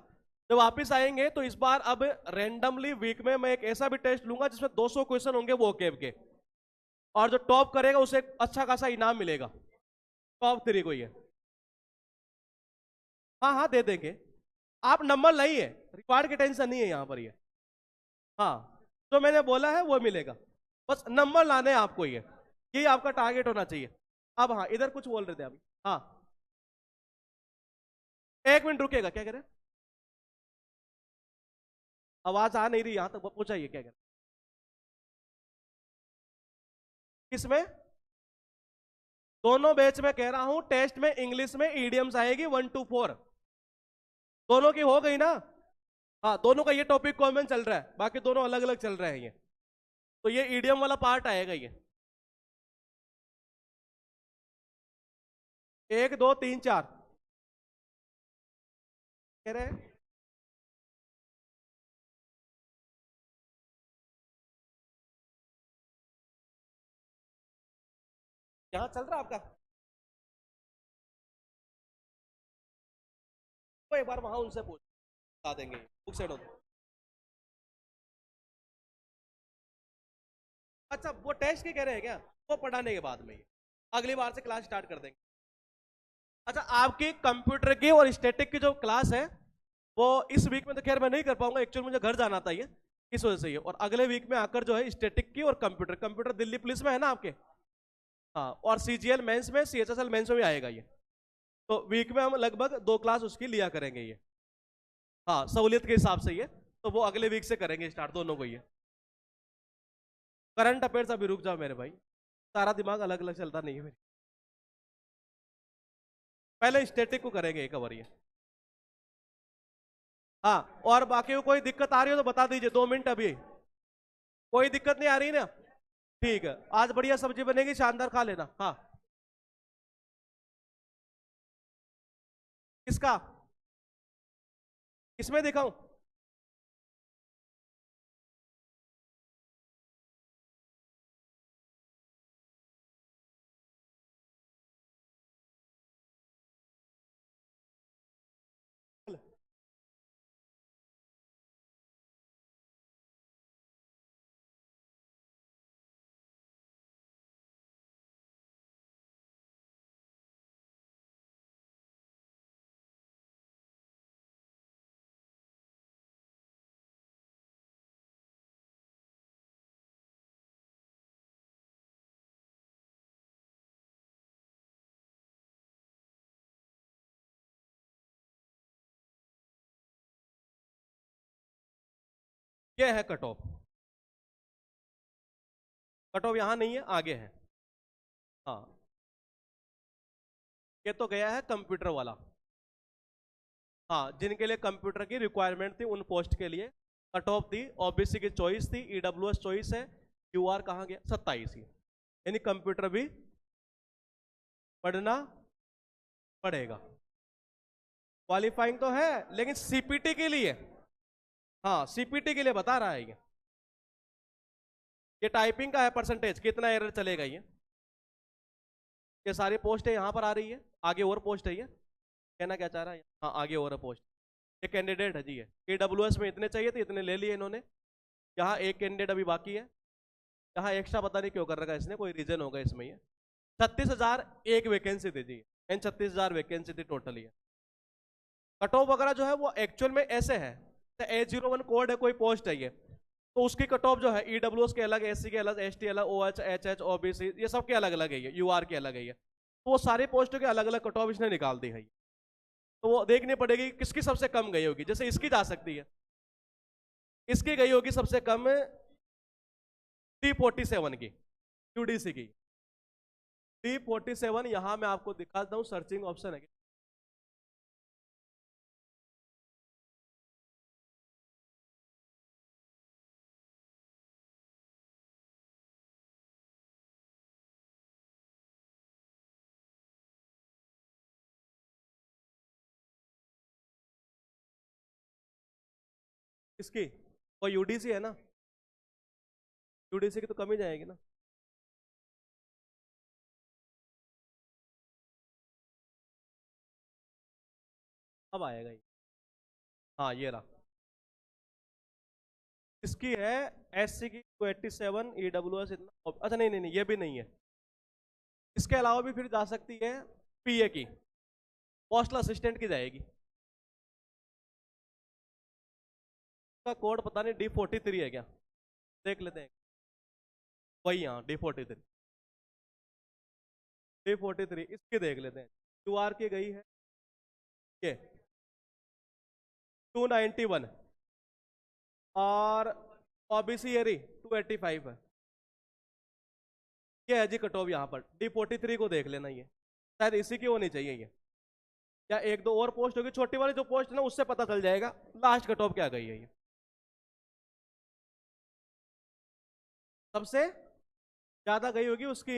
जब वापस आएंगे तो इस बार अब रैंडमली वीक में मैं एक ऐसा भी टेस्ट लूंगा जिसमें 200 क्वेश्चन होंगे वो केव के, और जो टॉप करेगा उसे अच्छा खासा इनाम मिलेगा, टॉप 3 को। ये हाँ हाँ दे देंगे, आप नंबर लाइए, रिकॉर्ड की टेंशन नहीं है यहाँ पर। ये हाँ, जो मैंने बोला है वो मिलेगा, बस नंबर लाने हैं आपको, ये यही आपका टारगेट होना चाहिए। अब हाँ, इधर कुछ बोल रहे थे अभी, हाँ 1 मिनट रुकेगा, क्या कह रहे हैं, आवाज आ नहीं रही यहां तक, पूछा ये क्या कह रहे हैं, किसमें, दोनों बैच में कह रहा हूं, टेस्ट में इंग्लिश में ईडियम्स आएगी 1 to 4, दोनों की हो गई ना। हाँ, दोनों का ये टॉपिक कॉमन चल रहा है, बाकी दोनों अलग अलग चल रहे हैं। ये तो ये ईडीएम वाला पार्ट आएगा ये। 1 2 3 4 कह रहे हैं। यहाँ चल रहा है आपका, तो एक बार वहां उनसे पूछ, बता देंगे बुक सेट होता। अच्छा वो टेस्ट के कह रहे हैं क्या, वो पढ़ाने के बाद में ये अगली बार से क्लास स्टार्ट कर देंगे। अच्छा आपकी कंप्यूटर की और स्टैटिक की जो क्लास है वो इस वीक में तो खैर मैं नहीं कर पाऊंगा, एक्चुअली मुझे घर जाना था ये, इस वजह से ये, और अगले वीक में आकर जो है स्टैटिक की और कंप्यूटर, कंप्यूटर दिल्ली पुलिस में है ना आपके, हाँ, और सीजीएल मेंस में, सीएचएसएल मेंस में भी आएगा ये। तो वीक में हम लगभग 2 क्लास उसकी लिया करेंगे ये, हाँ सहूलियत के हिसाब से ये, तो वो अगले वीक से करेंगे स्टार्ट दोनों को ये। करंट अफेयर्स अभी रुक जाओ मेरे भाई, सारा दिमाग अलग अलग चलता नहीं है मेरे, पहले स्टैटिक को करेंगे कवर ये। हाँ और बाकी को कोई दिक्कत आ रही हो तो बता दीजिए, 2 मिनट अभी, कोई दिक्कत नहीं आ रही ना, ठीक है, आज बढ़िया सब्जी बनेगी, शानदार खा लेना। हाँ किसका, किसमें दिखाऊं, ये है कट ऑफ, कट ऑफ यहां नहीं है, आगे है। हाँ ये तो गया है कंप्यूटर वाला, हाँ जिनके लिए कंप्यूटर की रिक्वायरमेंट थी उन पोस्ट के लिए कट ऑफ थी, ओबीसी की चॉइस थी, ईडब्ल्यूएस चॉइस है, यूआर कहाँ गया 27 ही, यानी कंप्यूटर भी पढ़ना पड़ेगा, क्वालिफाइंग तो है लेकिन सीपीटी के लिए, हाँ सीपीटी के लिए बता रहा है ये टाइपिंग का है परसेंटेज, कितना एरर चलेगा ये सारी पोस्ट है यहाँ पर आ रही है, आगे और पोस्ट है ये, कहना क्या चाह रहा है, हाँ आगे और पोस्ट, ये कैंडिडेट है जी, ये एडब्ल्यूएस में इतने चाहिए थे, इतने ले लिए इन्होंने, यहाँ एक कैंडिडेट अभी बाकी है, यहाँ एक्स्ट्रा पता नहीं क्यों कर रखा है इसने, कोई रीजन होगा इसमें ये। 36,000 एक वैकेंसी थी जी, इन 36,000 वैकेंसी थी टोटल ये। कट ऑफ वगैरह जो है वो एक्चुअल में ऐसे है, A01 कोड है, कोई पोस्ट है ये, तो उसकी कट ऑफ जो है ईडब्ल्यूएस के अलग, एससी के अलग, एसटी अलग, ओएच, एचएच, ओबीसी, ये सब के अलग अलग है, ये यूआर के अलग है ये, तो वो सारे पोस्टों के अलग अलग कट ऑफ इसने निकाल दी है, तो वो देखनी पड़ेगी किसकी सबसे कम गई होगी, जैसे इसकी जा सकती है, इसकी गई होगी सबसे कम T47 की, यूडीसी की T47, यहां मैं आपको दिखाता हूं, सर्चिंग ऑप्शन है, इसकी, और यूडीसी है ना, यूडीसी की तो कम ही जाएगी ना, अब आएगा ये, हाँ ये रहा, इसकी है एससी की 287, ईडब्ल्यूएस इतना, अच्छा नहीं नहीं नहीं ये भी नहीं है, इसके अलावा भी फिर जा सकती है पीए की, पोस्टल असिस्टेंट की जाएगी, का कोड पता नहीं D43 है क्या, देख लेते हैं, वही हाँ D43 इसकी देख लेते हैं, यूआर की गई है ये 291, और ओबीसी एरी 285 है, ये है जी कट ऑफ यहाँ पर, D43 को देख लेना, ये शायद इसी की होनी चाहिए ये, या एक दो और पोस्ट होगी, छोटी वाली जो पोस्ट है ना उससे पता चल जाएगा लास्ट कट ऑफ क्या गई है ये, सबसे ज्यादा गई होगी उसकी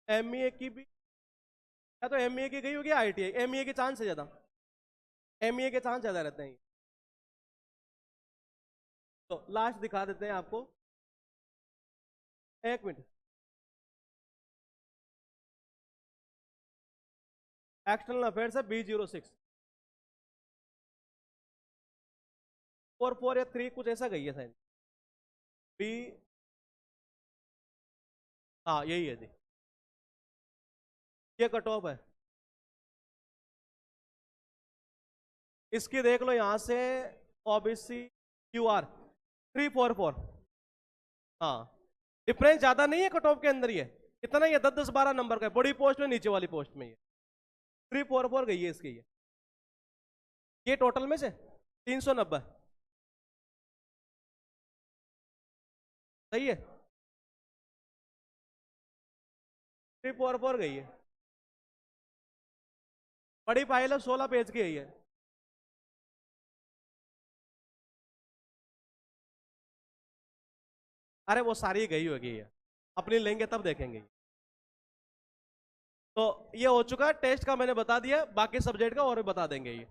एमईए की भी, या तो एमईए की गई होगी आईटीआई। एमईए के चांस है ज्यादा, एमईए के चांस ज्यादा रहते हैं। तो लास्ट दिखा देते हैं आपको, एक मिनट। एक्सटर्नल अफेयर्स है B06 4 या 3 कुछ ऐसा गई है शायद। बी, हाँ यही है जी, ये कट ऑफ है। इसकी देख लो यहां से, ओबीसी क्यूआर 344। हाँ, डिफरेंस ज्यादा नहीं है कट ऑफ के अंदर, ये इतना ही है, 10-10-12 नंबर का है। बड़ी पोस्ट में, नीचे वाली पोस्ट में ये 344 गई है इसकी। ये टोटल में से 390 सही है, 344 गई है। बड़ी फाइल है, 16 पेज की है। अरे वो सारी गई होगी ये, अपनी लेंगे तब देखेंगे। तो ये हो चुका है टेस्ट का, मैंने बता दिया, बाकी सब्जेक्ट का और भी बता देंगे ये।